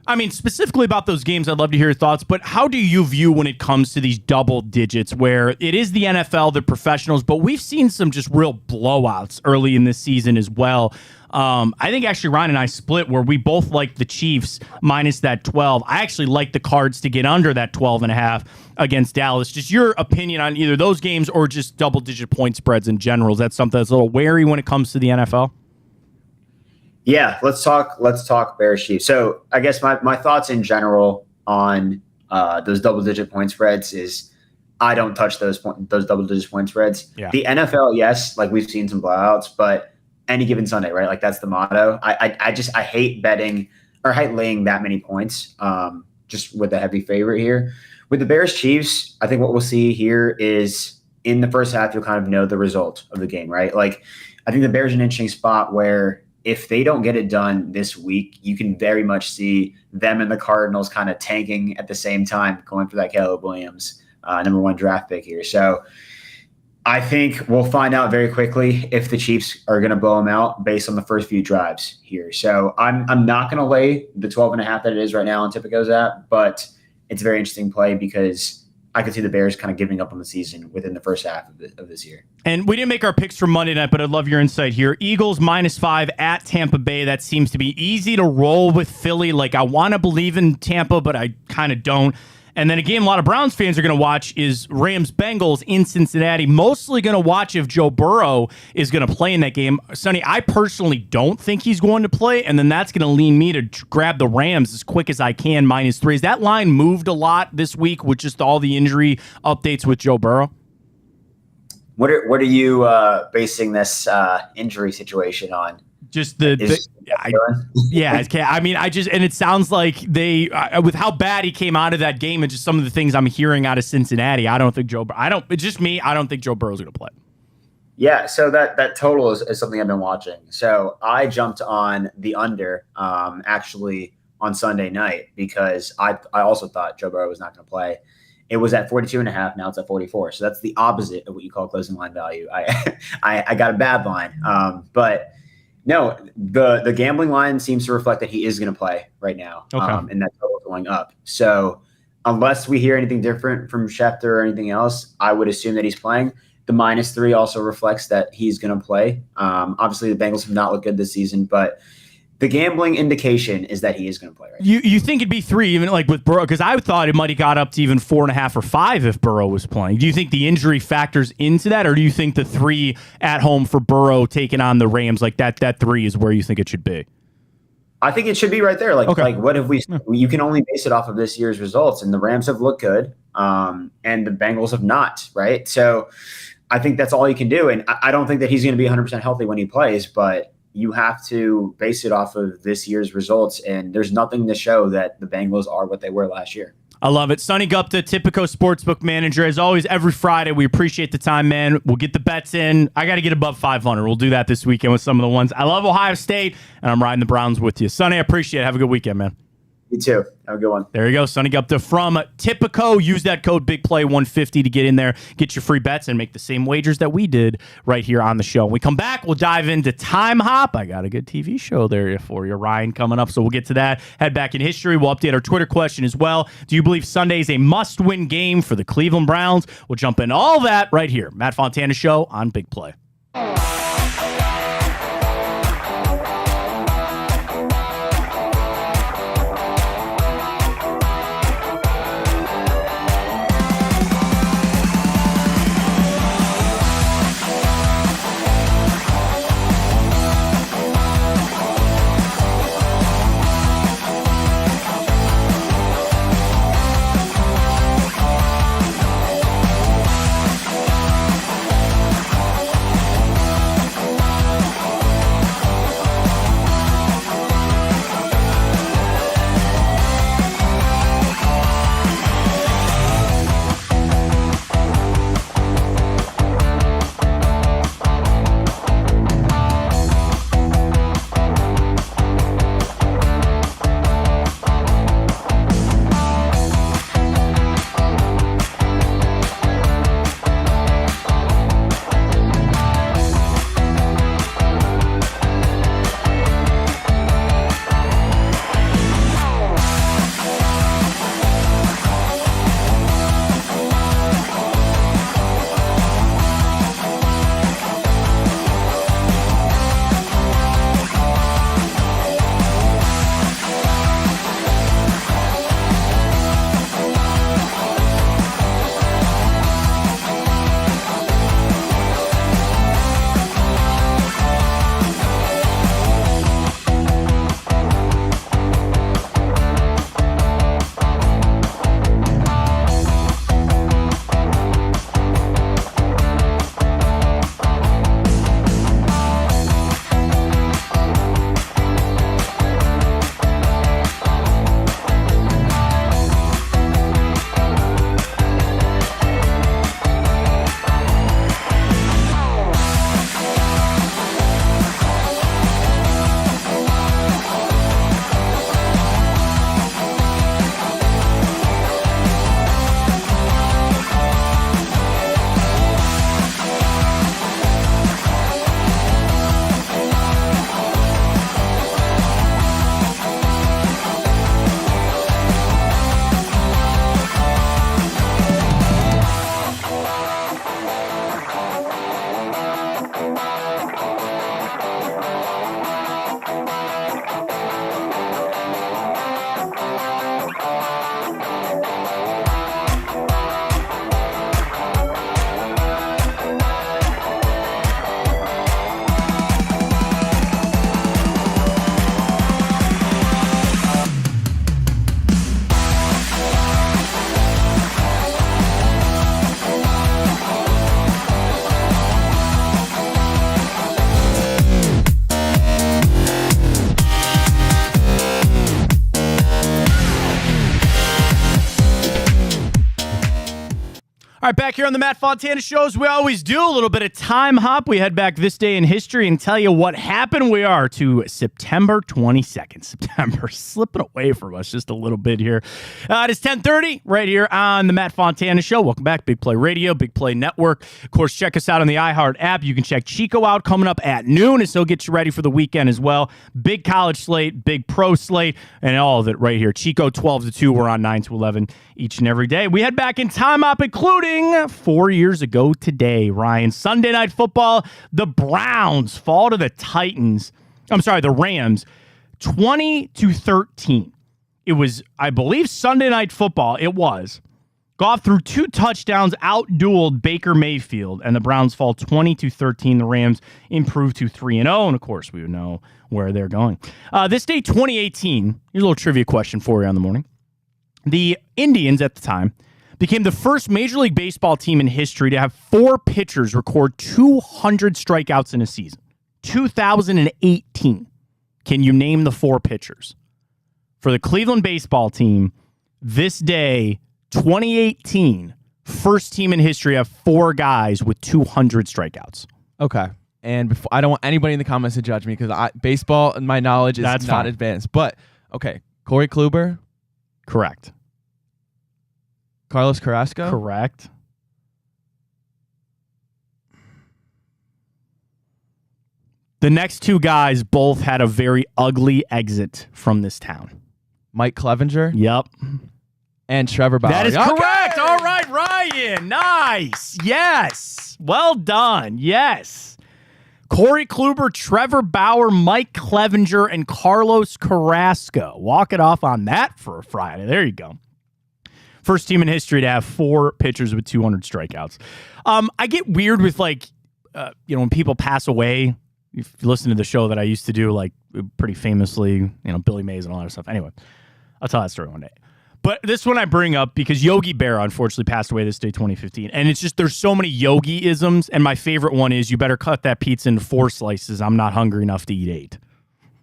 I mean, specifically about those games, I'd love to hear your thoughts, but how do you view when it comes to these double digits where it is the NFL, the professionals, but we've seen some just real blowouts early in this season as well. I think actually Ryan and I split where we both like the Chiefs minus that 12. I actually like the Cards to get under that 12.5 against Dallas. Just your opinion on either those games or just double-digit point spreads in general. Is that something that's a little wary when it comes to the NFL? Yeah, let's talk Bears Chiefs. So I guess my thoughts in general on those double-digit point spreads is I don't touch those double-digit point spreads. Yeah. The NFL, yes, like we've seen some blowouts, but any given Sunday, right? Like that's the motto. I hate betting or hate laying that many points just with a heavy favorite here. With the Bears Chiefs, I think what we'll see here is in the first half, you'll kind of know the result of the game, right? Like I think the Bears are in an interesting spot where if they don't get it done this week, you can very much see them and the Cardinals kind of tanking at the same time, going for that Caleb Williams number 1 draft pick here. So I think we'll find out very quickly if the Chiefs are going to blow them out based on the first few drives here. So I'm not going to lay the 12.5 that it is right now on Tipico's app, but it's a very interesting play because I could see the Bears kind of giving up on the season within the first half of this year. And we didn't make our picks for Monday night, but I'd love your insight here. Eagles -5 at Tampa Bay. That seems to be easy to roll with Philly. Like I want to believe in Tampa, but I kind of don't. And then a game a lot of Browns fans are going to watch is Rams-Bengals in Cincinnati. Mostly going to watch if Joe Burrow is going to play in that game. Sonny, I personally don't think he's going to play, and then that's going to lean me to grab the Rams as quick as I can, -3. Has that line moved a lot this week with just all the injury updates with Joe Burrow? What are you basing this injury situation on? Just I mean, and it sounds like they, with how bad he came out of that game and just some of the things I'm hearing out of Cincinnati, I don't think it's just me. I don't think Joe Burrow's going to play. Yeah. So that total is something I've been watching. So I jumped on the under, actually on Sunday night because I also thought Joe Burrow was not going to play. It was at 42.5. Now it's at 44. So that's the opposite of what you call closing line value. I got a bad line. But no, the gambling line seems to reflect that he is going to play right now. Okay. And that total going up. So unless we hear anything different from Schefter or anything else, I would assume that he's playing. The -3 also reflects that he's going to play. Obviously, the Bengals have not looked good this season, but the gambling indication is that he is going to play right now. You think it'd be 3, even like with Burrow? Because I thought it might have got up to even 4.5 or 5 if Burrow was playing. Do you think the injury factors into that, or do you think the 3 at home for Burrow taking on the Rams, like that 3 is where you think it should be? I think it should be right there. Like what have we? You can only base it off of this year's results, and the Rams have looked good, and the Bengals have not. Right, so I think that's all you can do, and I don't think that he's going to be 100% healthy when he plays, but you have to base it off of this year's results, and there's nothing to show that the Bengals are what they were last year. I love it. Sonny Gupta, Tipico Sportsbook Manager. As always, every Friday, we appreciate the time, man. We'll get the bets in. I got to get above 500. We'll do that this weekend with some of the ones. I love Ohio State, and I'm riding the Browns with you. Sonny, I appreciate it. Have a good weekend, man. You too. Have a good one. There you go. Sonny Gupta from Tipico. Use that code BigPlay150 to get in there, get your free bets, and make the same wagers that we did right here on the show. When we come back, we'll dive into Time Hop. I got a good TV show there for you, Ryan, coming up, so we'll get to that. Head back in history. We'll update our Twitter question as well. Do you believe Sunday is a must-win game for the Cleveland Browns? We'll jump into all that right here. Matt Fontana Show on Big Play. All right, back here on the Matt Fontana Show, as we always do, a little bit of time hop. We head back this day in history and tell you what happened. We are to September 22nd. September slipping away from us just a little bit here. It is 10:30 right here on the Matt Fontana Show. Welcome back, Big Play Radio, Big Play Network. Of course, check us out on the iHeart app. You can check Chico out coming up at noon, and so get you ready for the weekend as well. Big college slate, big pro slate, and all of it right here. Chico 12 to 2. We're on 9 to 11 each and every day. We head back in time up, including 4 years ago today, Ryan. Sunday Night Football, the Browns fall to the Rams, 20-13. It was, I believe, Sunday Night Football. It was. Goff threw 2 touchdowns, outdueled Baker Mayfield, and the Browns fall 20-13. The Rams improve to 3-0, and of course, we would know where they're going. This day, 2018, here's a little trivia question for you on the morning. The Indians at the time became the first Major League Baseball team in history to have 4 pitchers record 200 strikeouts in a season. 2018. Can you name the 4 pitchers? For the Cleveland baseball team, This day, 2018, first team in history to have 4 guys with 200 strikeouts. Okay. And before, I don't want anybody in the comments to judge me because baseball and my knowledge is not advanced. But, okay. Corey Kluber? Correct. Carlos Carrasco? Correct. The next 2 guys both had a very ugly exit from this town. Mike Clevenger? Yep. And Trevor Bauer. That is correct. All right, Ryan. Nice. Yes. Well done. Yes. Corey Kluber, Trevor Bauer, Mike Clevenger, and Carlos Carrasco. Walk it off on that for a Friday. There you go. First team in history to have 4 pitchers with 200 strikeouts. I get weird with when people pass away. If you listen to the show that I used to do, pretty famously, Billy Mays and all that stuff. Anyway, I'll tell that story one day. But this one I bring up because Yogi Berra unfortunately passed away this day, 2015. And it's just, there's so many Yogi-isms. And my favorite one is, you better cut that pizza into 4 slices. I'm not hungry enough to eat 8.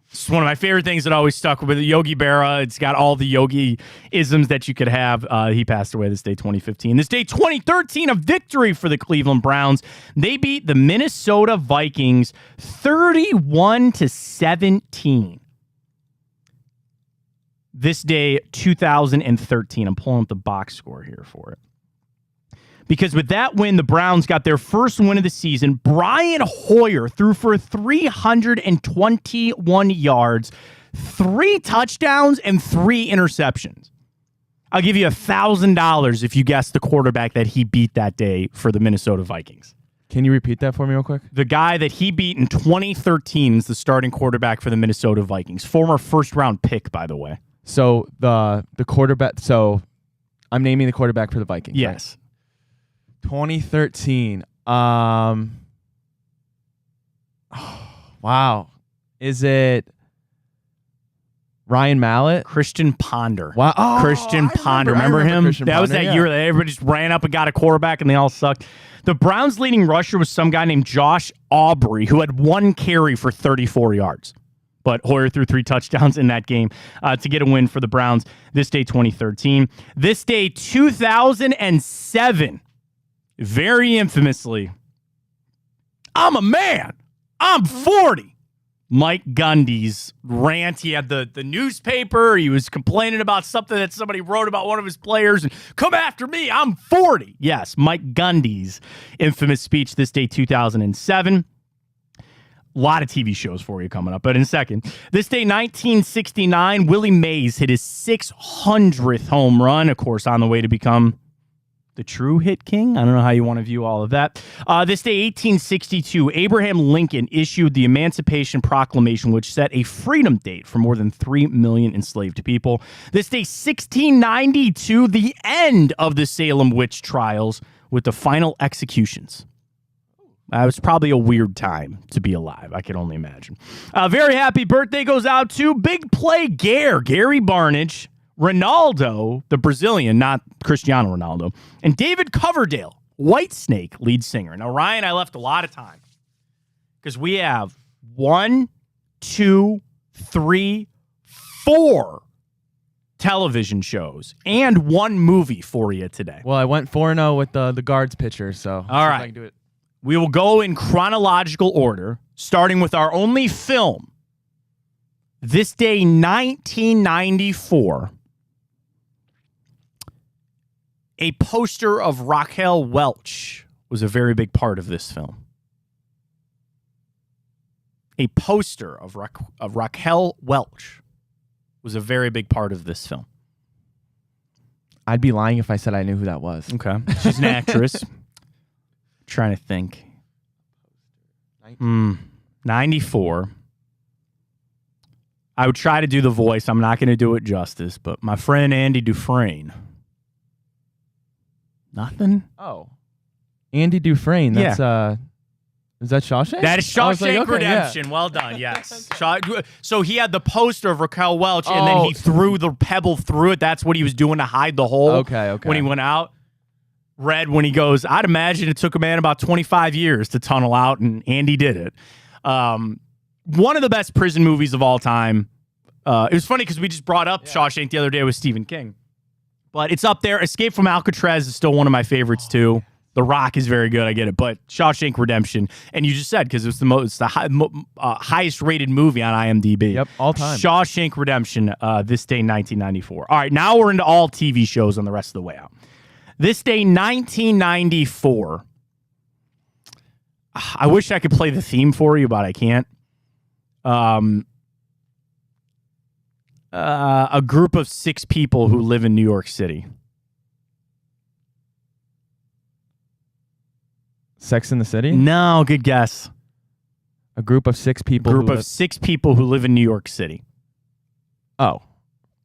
It's one of my favorite things that always stuck with Yogi Berra. It's got all the Yogi-isms that you could have. He passed away this day, 2015. This day, 2013, a victory for the Cleveland Browns. They beat the Minnesota Vikings 31-17. This day, 2013. I'm pulling up the box score here for it. Because with that win, the Browns got their first win of the season. Brian Hoyer threw for 321 yards, 3 touchdowns, and 3 interceptions. I'll give you $1,000 if you guess the quarterback that he beat that day for the Minnesota Vikings. Can you repeat that for me real quick? The guy that he beat in 2013 is the starting quarterback for the Minnesota Vikings. Former first-round pick, by the way. So the quarterback. So I'm naming the quarterback for the Vikings. Yes. Right? 2013. Wow. Is it Ryan Mallett? Christian Ponder. Wow. Oh, Christian Ponder. Remember him? That was that year that everybody just ran up and got a quarterback and they all sucked. The Browns' leading rusher was some guy named Josh Aubrey, who had 1 carry for 34 yards. But Hoyer threw 3 touchdowns in that game to get a win for the Browns this day, 2013. This day, 2007, very infamously, I'm a man. I'm 40. Mike Gundy's rant. He had the newspaper. He was complaining about something that somebody wrote about one of his players. And come after me. I'm 40. Yes, Mike Gundy's infamous speech this day, 2007. A lot of TV shows for you coming up, but in a second. This day, 1969, Willie Mays hit his 600th home run, of course, on the way to become the true hit king. I don't know how you want to view all of that. This day, 1862, Abraham Lincoln issued the Emancipation Proclamation, which set a freedom date for more than 3 million enslaved people. This day, 1692, the end of the Salem witch trials with the final executions. It was probably a weird time to be alive. I can only imagine. Very happy birthday goes out to Big Play Gary Barnage, Ronaldo, the Brazilian, not Cristiano Ronaldo, and David Coverdale, Whitesnake lead singer. Now, Ryan, I left a lot of time because we have 1, 2, 3, 4 television shows and 1 movie for you today. Well, I went 4-0 with the Guards pitcher, so all right. I can do it. We will go in chronological order, starting with our only film. This day, 1994. A poster of Raquel Welch was a very big part of this film. A poster of Raquel Welch was a very big part of this film. I'd be lying if I said I knew who that was. Okay. She's an actress. Trying to think. 94. I would try to do the voice. I'm not going to do it justice, but my friend Andy Dufresne. Nothing? Oh. Andy Dufresne. That's is that Shawshank? That is Shawshank Redemption. Yeah. Well done, yes. So he had the poster of Raquel Welch, and then he threw the pebble through it. That's what he was doing to hide the hole. Okay. When he went out. Red, when he goes, I'd imagine it took a man about 25 years to tunnel out, and Andy did it. One of the best prison movies of all time. It was funny because we just brought up Shawshank the other day with Stephen King. But it's up there. Escape from Alcatraz is still one of my favorites, too. The Rock is very good. I get it. But Shawshank Redemption, and you just said because it's the highest rated movie on IMDb. Yep, all time. Shawshank Redemption, this day, 1994. All right, now we're into all TV shows on the rest of the way out. This day, 1994. I wish I could play the theme for you, but I can't. A group of 6 people who live in New York City. Sex in the City? No, good guess. A group of 6 people. Six people who live in New York City. Oh,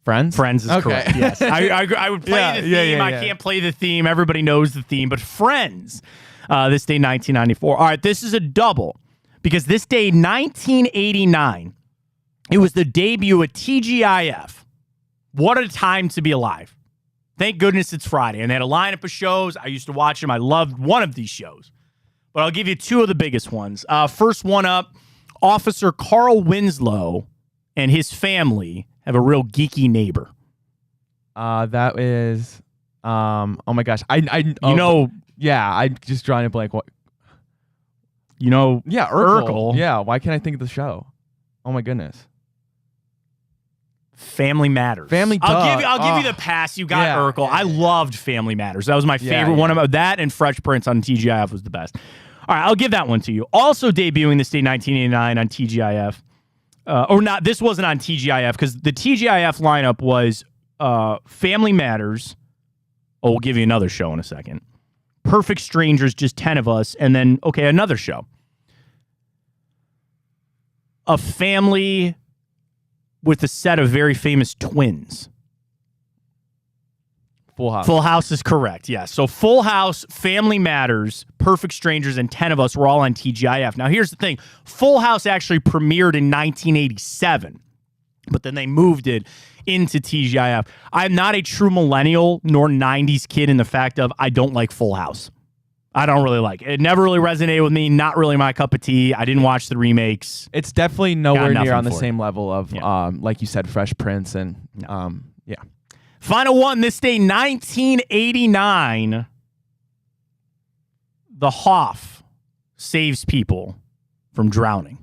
Friends? Friends is correct. Yes, I would play the theme. I can't play the theme. Everybody knows the theme, but Friends. This day, 1994. All right, this is a double because this day, 1989, it was the debut of TGIF. What a time to be alive. Thank goodness it's Friday. And they had a lineup of shows. I used to watch them. I loved one of these shows. But I'll give you 2 of the biggest ones. First one up, Officer Carl Winslow and his family have a real geeky neighbor. That is, oh my gosh. Yeah, I'm just drawing a blank. What? You know, yeah, Urkel. Yeah, why can't I think of the show? Oh my goodness. Family Matters. I'll give you the pass. You got Urkel. I loved Family Matters. That was my favorite one of that, and Fresh Prince on TGIF was the best. All right, I'll give that one to you. Also debuting this day, 1989 on TGIF. Or not, this wasn't on TGIF because the TGIF lineup was Family Matters. Oh, we'll give you another show in a second. Perfect Strangers, just 10 of us, and then, another show. A family with a set of very famous twins. Full House. Full House is correct, yes. So Full House, Family Matters, Perfect Strangers, and 10 of us were all on TGIF. Now, here's the thing. Full House actually premiered in 1987, but then they moved it into TGIF. I'm not a true millennial nor 90s kid in the fact of I don't like Full House. I don't really like it. It never really resonated with me. Not really my cup of tea. I didn't watch the remakes. It's definitely nowhere near on the same level of, like you said, Fresh Prince and, yeah. Final one, this day, 1989. The Hoff saves people from drowning.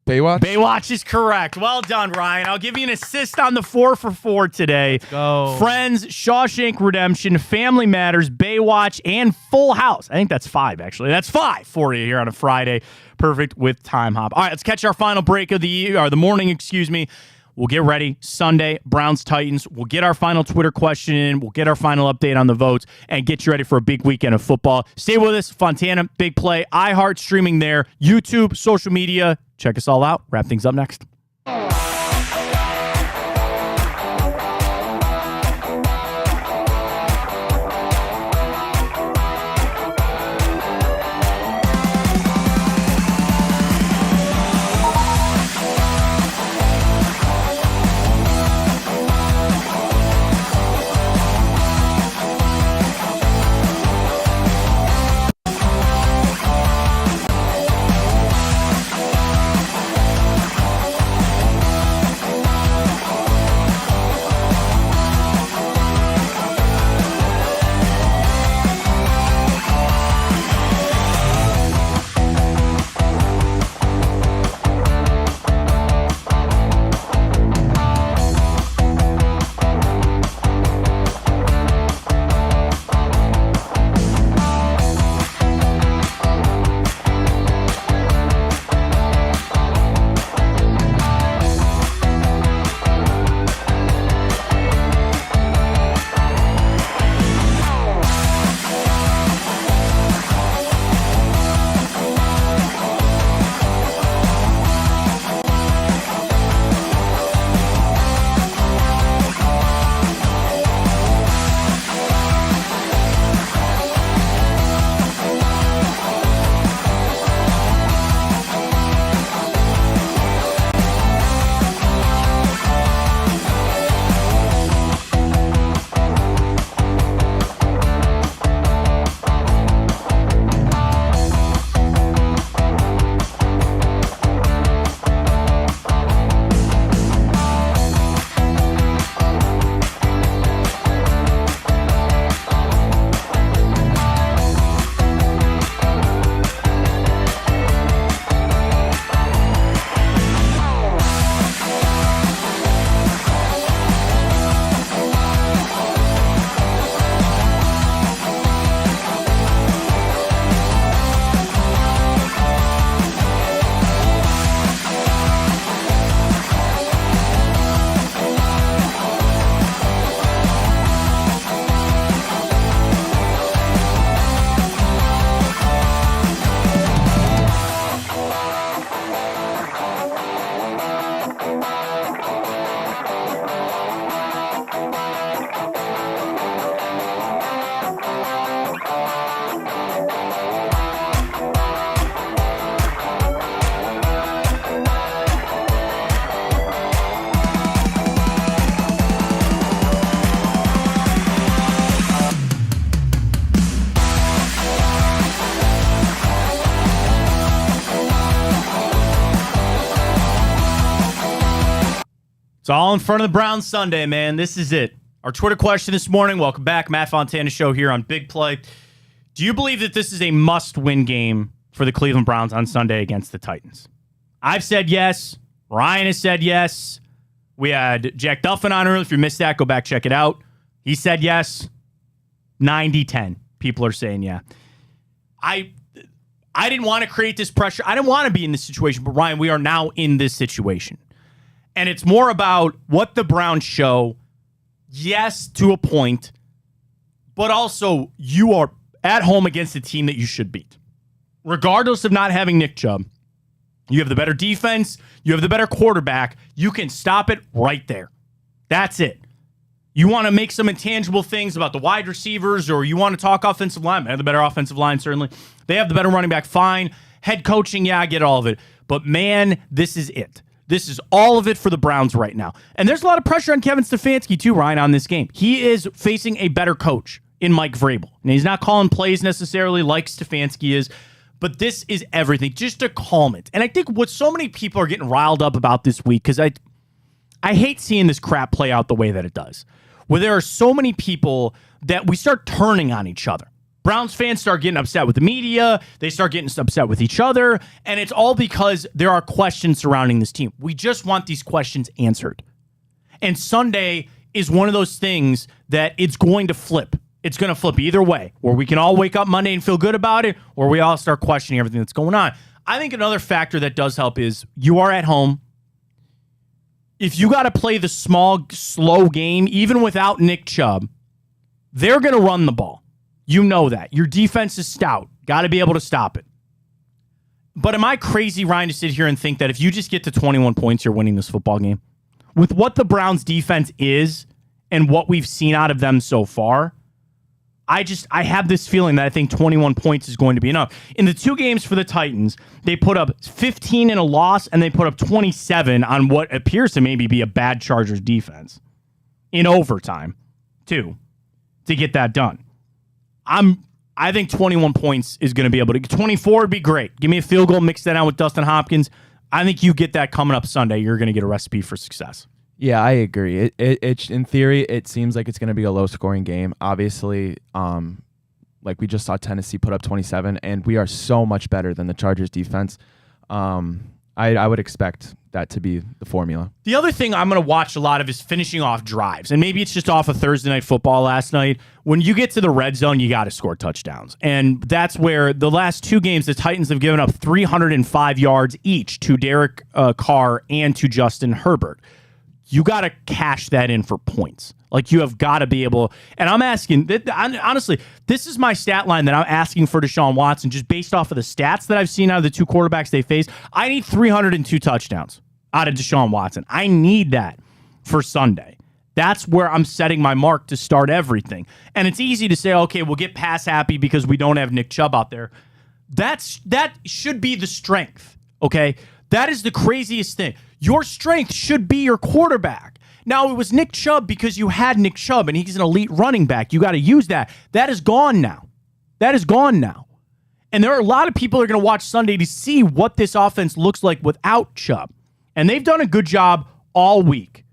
Baywatch? Baywatch is correct. Well done, Ryan. I'll give you an assist on the 4 for 4 today. Let's go. Friends, Shawshank Redemption, Family Matters, Baywatch, and Full House. I think that's 5, actually. That's 5 for you here on a Friday. Perfect with Time Hop. All right, let's catch our final break of the year, or the morning, excuse me. We'll get ready. Sunday, Browns-Titans. We'll get our final Twitter question in. We'll get our final update on the votes and get you ready for a big weekend of football. Stay with us. Fontana, Big Play, iHeart streaming there, YouTube, social media. Check us all out. Wrap things up next. It's all in front of the Browns Sunday, man. This is it. Our Twitter question this morning. Welcome back. Matt Fontana Show here on Big Play. Do you believe that this is a must-win game for the Cleveland Browns on Sunday against the Titans? I've said yes. Ryan has said yes. We had Jack Duffin on earlier. If you missed that, go back, check it out. He said yes. 90-10. People are saying yeah. I didn't want to create this pressure. I didn't want to be in this situation, but Ryan, we are now in this situation. And it's more about what the Browns show. Yes, to a point, but also you are at home against a team that you should beat. Regardless of not having Nick Chubb, you have the better defense, you have the better quarterback, you can stop it right there. That's it. You want to make some intangible things about the wide receivers, or you want to talk offensive line. They have the better offensive line, certainly. They have the better running back, fine. Head coaching, yeah, I get all of it. But man, this is it. This is all of it for the Browns right now. And there's a lot of pressure on Kevin Stefanski, too, Ryan, on this game. He is facing a better coach in Mike Vrabel. And he's not calling plays necessarily like Stefanski is, but this is everything, just to calm it. And I think what so many people are getting riled up about this week, because I hate seeing this crap play out the way that it does, where there are so many people that we start turning on each other. Browns fans start getting upset with the media. They start getting upset with each other. And it's all because there are questions surrounding this team. We just want these questions answered. And Sunday is one of those things that it's going to flip. It's going to flip either way, where we can all wake up Monday and feel good about it, or we all start questioning everything that's going on. I think another factor that does help is you are at home. If you got to play the small, slow game, even without Nick Chubb, they're going to run the ball. You know that. Your defense is stout. Got to be able to stop it. But am I crazy, Ryan, to sit here and think that if you just get to 21 points, you're winning this football game? With what the Browns defense is and what we've seen out of them so far, I have this feeling that I think 21 points is going to be enough. In the two games for the Titans, they put up 15 in a loss, and they put up 27 on what appears to maybe be a bad Chargers defense in overtime, too, to get that done. I think 21 points is going to be able to. 24 would be great. Give me a field goal, mix that out with Dustin Hopkins. I think you get that coming up Sunday. You're going to get a recipe for success. Yeah, I agree. It in theory, it seems like it's going to be a low-scoring game. Obviously, like we just saw Tennessee put up 27, and we are so much better than the Chargers defense. I would expect that to be the formula. The other thing I'm going to watch a lot of is finishing off drives. And maybe it's just off of Thursday Night Football last night. When you get to the red zone, you got to score touchdowns. And that's where the last two games, the Titans have given up 305 yards each to Derek Carr and to Justin Herbert. You got to cash that in for points. Like, you have got to be able, and I'm asking, honestly, this is my stat line that I'm asking for Deshaun Watson, just based off of the stats that I've seen out of the two quarterbacks they face. I need 302 touchdowns out of Deshaun Watson. I need that for Sunday. That's where I'm setting my mark to start everything. And it's easy to say, okay, we'll get pass happy because we don't have Nick Chubb out there. That should be the strength, okay? That is the craziest thing. Your strength should be your quarterback. Now, it was Nick Chubb because you had Nick Chubb, and he's an elite running back. You got to use that. That is gone now. That is gone now. And there are a lot of people that are going to watch Sunday to see what this offense looks like without Chubb. And they've done a good job all week.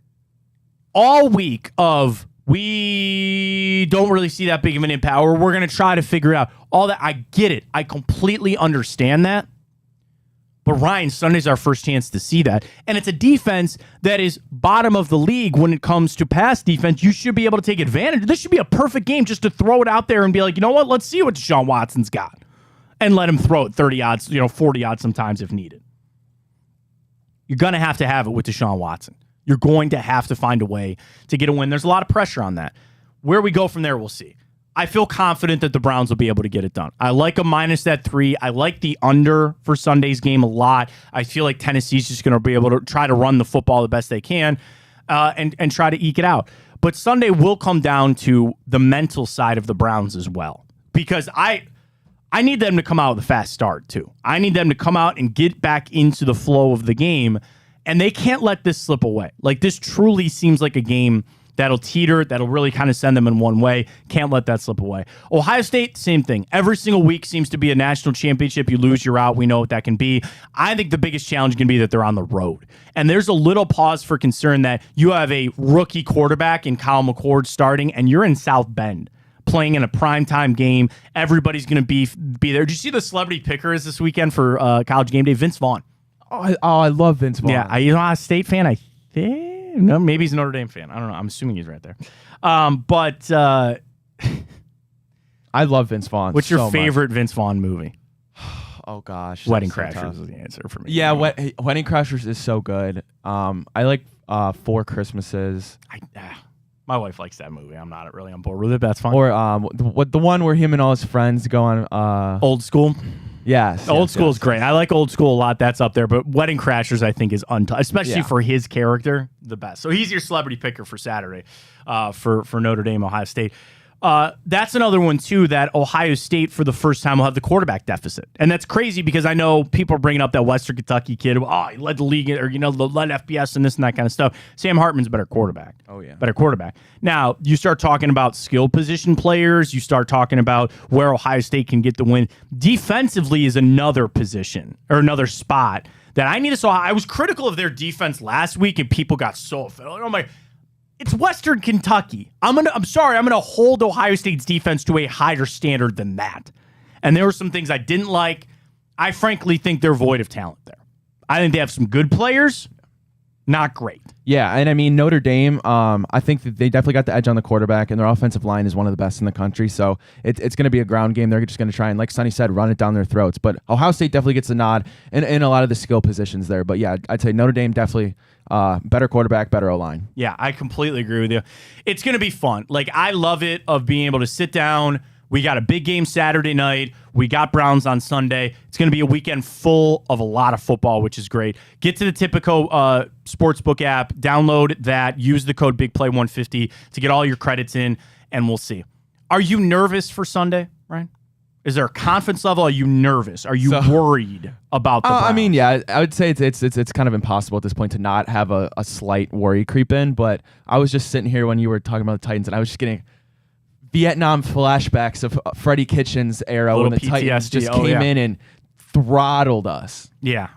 All week of, we don't really see that big of an impact, or we're going to try to figure it out. All that, I get it. I completely understand that. But Ryan, Sunday's our first chance to see that. And it's a defense that is bottom of the league when it comes to pass defense. You should be able to take advantage. This should be a perfect game just to throw it out there and be like, you know what? Let's see what Deshaun Watson's got. And let him throw it 30 odds, 40 odds sometimes if needed. You're going to have it with Deshaun Watson. You're going to have to find a way to get a win. There's a lot of pressure on that. Where we go from there, we'll see. I feel confident that the Browns will be able to get it done. I like a minus that 3. I like the under for Sunday's game a lot. I feel like Tennessee's just going to be able to try to run the football the best they can and try to eke it out. But Sunday will come down to the mental side of the Browns as well. Because I need them to come out with a fast start, too. I need them to come out and get back into the flow of the game. And they can't let this slip away. Like, this truly seems like a game that'll teeter, that'll really kind of send them in one way. Can't let that slip away. Ohio State, same thing. Every single week seems to be a national championship. You lose, you're out. We know what that can be. I think the biggest challenge can be that they're on the road. And there's a little pause for concern that you have a rookie quarterback in Kyle McCord starting, and you're in South Bend playing in a primetime game. Everybody's going to be there. Did you see the celebrity pickers this weekend for College Game Day? Vince Vaughn. Oh, I love Vince Vaughn. Yeah, you're not a State fan, I think. No, maybe he's a Notre Dame fan. I don't know. I'm assuming he's right there. But I love Vince Vaughn. What's your favorite Vince Vaughn movie? Oh gosh, Wedding Crashers is the answer for me. Yeah, Wedding Crashers is so good. I like Four Christmases. My wife likes that movie. I'm not really on board with it. That's fine. Or the one where him and all his friends go on Old School. Yes, Old School is great. I like Old School a lot. That's up there. But Wedding Crashers, I think, is untouched, especially for his character, the best. So he's your celebrity picker for Saturday for Notre Dame, Ohio State. That's another one, too, that Ohio State, for the first time, will have the quarterback deficit. And that's crazy because I know people are bringing up that Western Kentucky kid. Oh, he led the league, or, led FBS and this and that kind of stuff. Sam Hartman's a better quarterback. Oh, yeah. Better quarterback. Now, you start talking about skill position players. You start talking about where Ohio State can get the win. Defensively is another position or another spot that I need to saw. I was critical of their defense last week, and people got so offended. Oh, my. It's Western Kentucky. I'm gonna hold Ohio State's defense to a higher standard than that. And there were some things I didn't like. I frankly think they're void of talent there. I think they have some good players, not great. Yeah, and I mean Notre Dame, I think that they definitely got the edge on the quarterback, and their offensive line is one of the best in the country. So it's going to be a ground game. They're just going to try and, like Sonny said, run it down their throats. But Ohio State definitely gets a nod in a lot of the skill positions there. But yeah, I'd say Notre Dame definitely better quarterback, better O-line. Yeah, I completely agree with you. It's going to be fun. Like, I love it of being able to sit down. We got a big game Saturday night. We got Browns on Sunday. It's going to be a weekend full of a lot of football, which is great. Get to the Tipico Sportsbook app, download that, use the code BigPlay150 to get all your credits in, and we'll see. Are you nervous for Sunday, Ryan? Is there a confidence level? Are you nervous? Are you worried about the Browns? I mean, yeah, I would say it's kind of impossible at this point to not have a slight worry creep in, but I was just sitting here when you were talking about the Titans, and I was just getting Vietnam flashbacks of Freddie Kitchens' era when the PTSD. Titans just came in and throttled us. Yeah,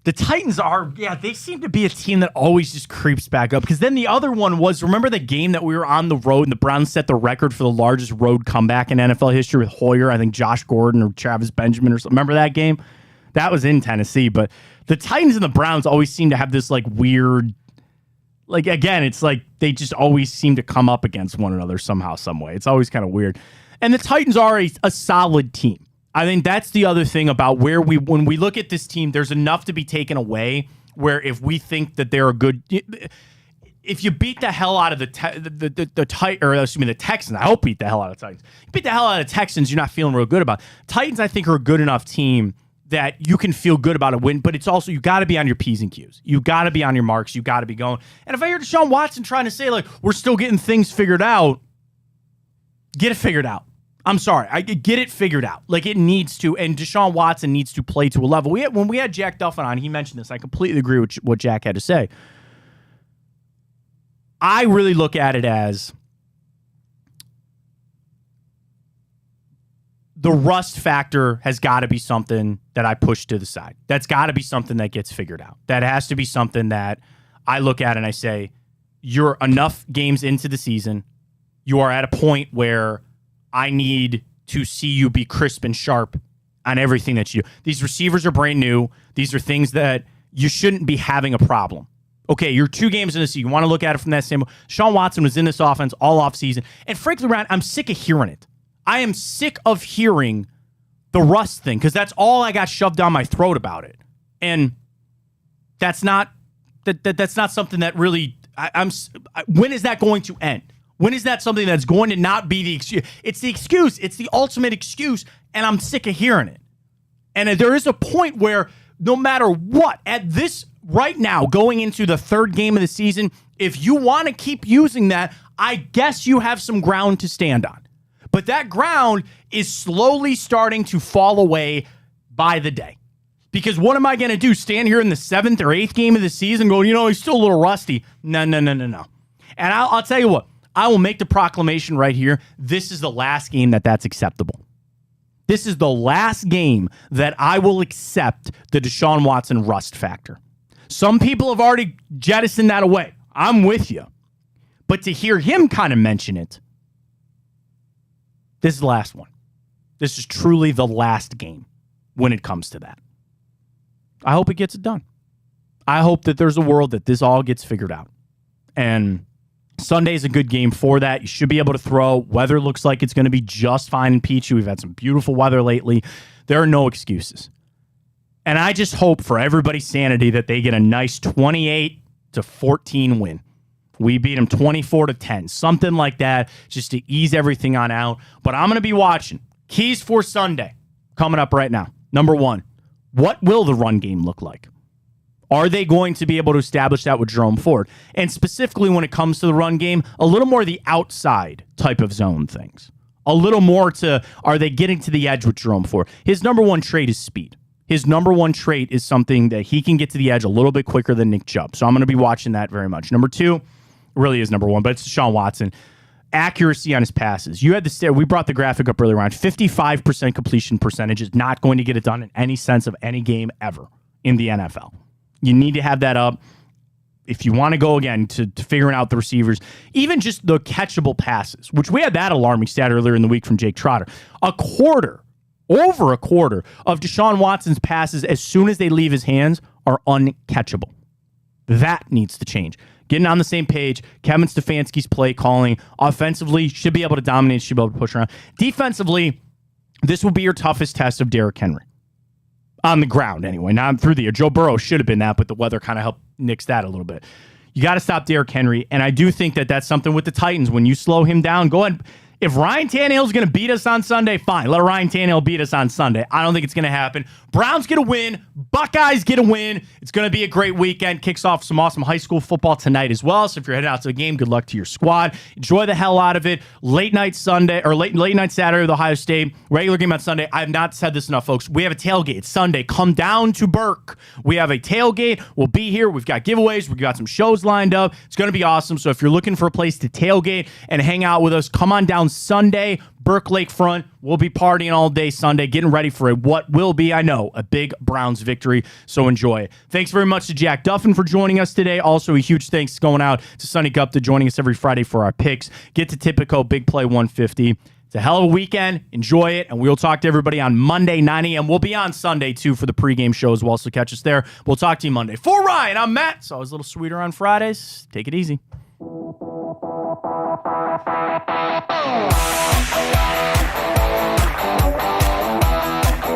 the Titans they seem to be a team that always just creeps back up. Because then the other one was, remember the game that we were on the road and the Browns set the record for the largest road comeback in NFL history with Hoyer, I think Josh Gordon or Travis Benjamin or something. Remember that game? That was in Tennessee. But the Titans and the Browns always seem to have this like weird, like, again, it's like they just always seem to come up against one another somehow, some way. It's always kind of weird. And the Titans are a solid team. I think that's the other thing about when we look at this team, there's enough to be taken away where if we think that they're a good, if you beat the hell out of the Texans, I hope beat the hell out of the Titans. You beat the hell out of the Texans, you're not feeling real good about it. Titans, I think, are a good enough team that you can feel good about a win, but it's also, you got to be on your P's and Q's. You got to be on your marks. You got to be going. And if I hear Deshaun Watson trying to say, like, we're still getting things figured out, get it figured out. I'm sorry. I get it figured out. Like, it needs to, and Deshaun Watson needs to play to a level. When we had Jack Duffin on, he mentioned this. I completely agree with what Jack had to say. I really look at it as the rust factor has got to be something that I push to the side. That's got to be something that gets figured out. That has to be something that I look at and I say, you're enough games into the season. You are at a point where I need to see you be crisp and sharp on everything that you do. These receivers are brand new. These are things that you shouldn't be having a problem. Okay, you're 2 games in the season. You want to look at it from that same. Sean Watson was in this offense all offseason. And frankly, Ryan, I'm sick of hearing it. I am sick of hearing the rust thing because that's all I got shoved down my throat about it. And that's not that's not something that really when is that going to end? When is that something that's going to not be the excuse? It's the excuse. It's the ultimate excuse, and I'm sick of hearing it. And there is a point where no matter what, at this right now, going into the 3rd game of the season, if you want to keep using that, I guess you have some ground to stand on. But that ground is slowly starting to fall away by the day. Because what am I going to do? Stand here in the 7th or 8th game of the season going, he's still a little rusty. No. And I'll tell you what. I will make the proclamation right here. This is the last game that's acceptable. This is the last game that I will accept the Deshaun Watson rust factor. Some people have already jettisoned that away. I'm with you. But to hear him kind of mention it, this is the last one. This is truly the last game when it comes to that. I hope it gets it done. I hope that there's a world that this all gets figured out. And Sunday's a good game for that. You should be able to throw. Weather looks like it's going to be just fine in Peachy. We've had some beautiful weather lately. There are no excuses. And I just hope for everybody's sanity that they get a nice 28-14 win. We beat them 24-10, something like that, just to ease everything on out. But I'm going to be watching. Keys for Sunday coming up right now. Number 1, what will the run game look like? Are they going to be able to establish that with Jerome Ford? And specifically when it comes to the run game, a little more of the outside type of zone things. A little more to, are they getting to the edge with Jerome Ford? His number 1 trait is speed. His number 1 trait is something that he can get to the edge a little bit quicker than Nick Chubb. So I'm going to be watching that very much. Number 2 really is number 1, but it's Deshaun Watson. Accuracy on his passes. You had we brought the graphic up earlier on. 55% completion percentage is not going to get it done in any sense of any game ever in the NFL. You need to have that up if you want to go again to figuring out the receivers, even just the catchable passes, which we had that alarming stat earlier in the week from Jake Trotter. Over a quarter of Deshaun Watson's passes as soon as they leave his hands are uncatchable. That needs to change. Getting on the same page. Kevin Stefanski's play calling. Offensively, should be able to dominate, should be able to push around. Defensively, this will be your toughest test of Derrick Henry. On the ground, anyway. Not through the air. Joe Burrow should have been that, but the weather kind of helped nix that a little bit. You got to stop Derrick Henry, and I do think that that's something with the Titans. When you slow him down, go ahead. If Ryan Tannehill's going to beat us on Sunday, fine. Let Ryan Tannehill beat us on Sunday. I don't think it's going to happen. Browns get a win. Buckeyes get a win. It's going to be a great weekend. Kicks off some awesome high school football tonight as well. So if you're heading out to the game, good luck to your squad. Enjoy the hell out of it. Late night Sunday or late night Saturday with Ohio State. Regular game on Sunday. I have not said this enough, folks. We have a tailgate Sunday. Come down to Burke. We have a tailgate. We'll be here. We've got giveaways. We've got some shows lined up. It's going to be awesome. So if you're looking for a place to tailgate and hang out with us, come on down Sunday. Burke Lakefront. We'll be partying all day Sunday, getting ready for what will be, I know, a big Browns victory. So enjoy it. Thanks very much to Jack Duffin for joining us today. Also, a huge thanks going out to Sonny Gupta joining us every Friday for our picks. Get to Tipico, Big Play 150. It's a hell of a weekend. Enjoy it. And we'll talk to everybody on Monday, 9 a.m. We'll be on Sunday, too, for the pregame show as well. So catch us there. We'll talk to you Monday. For Ryan, I'm Matt. It's always a little sweeter on Fridays. Take it easy. Oh,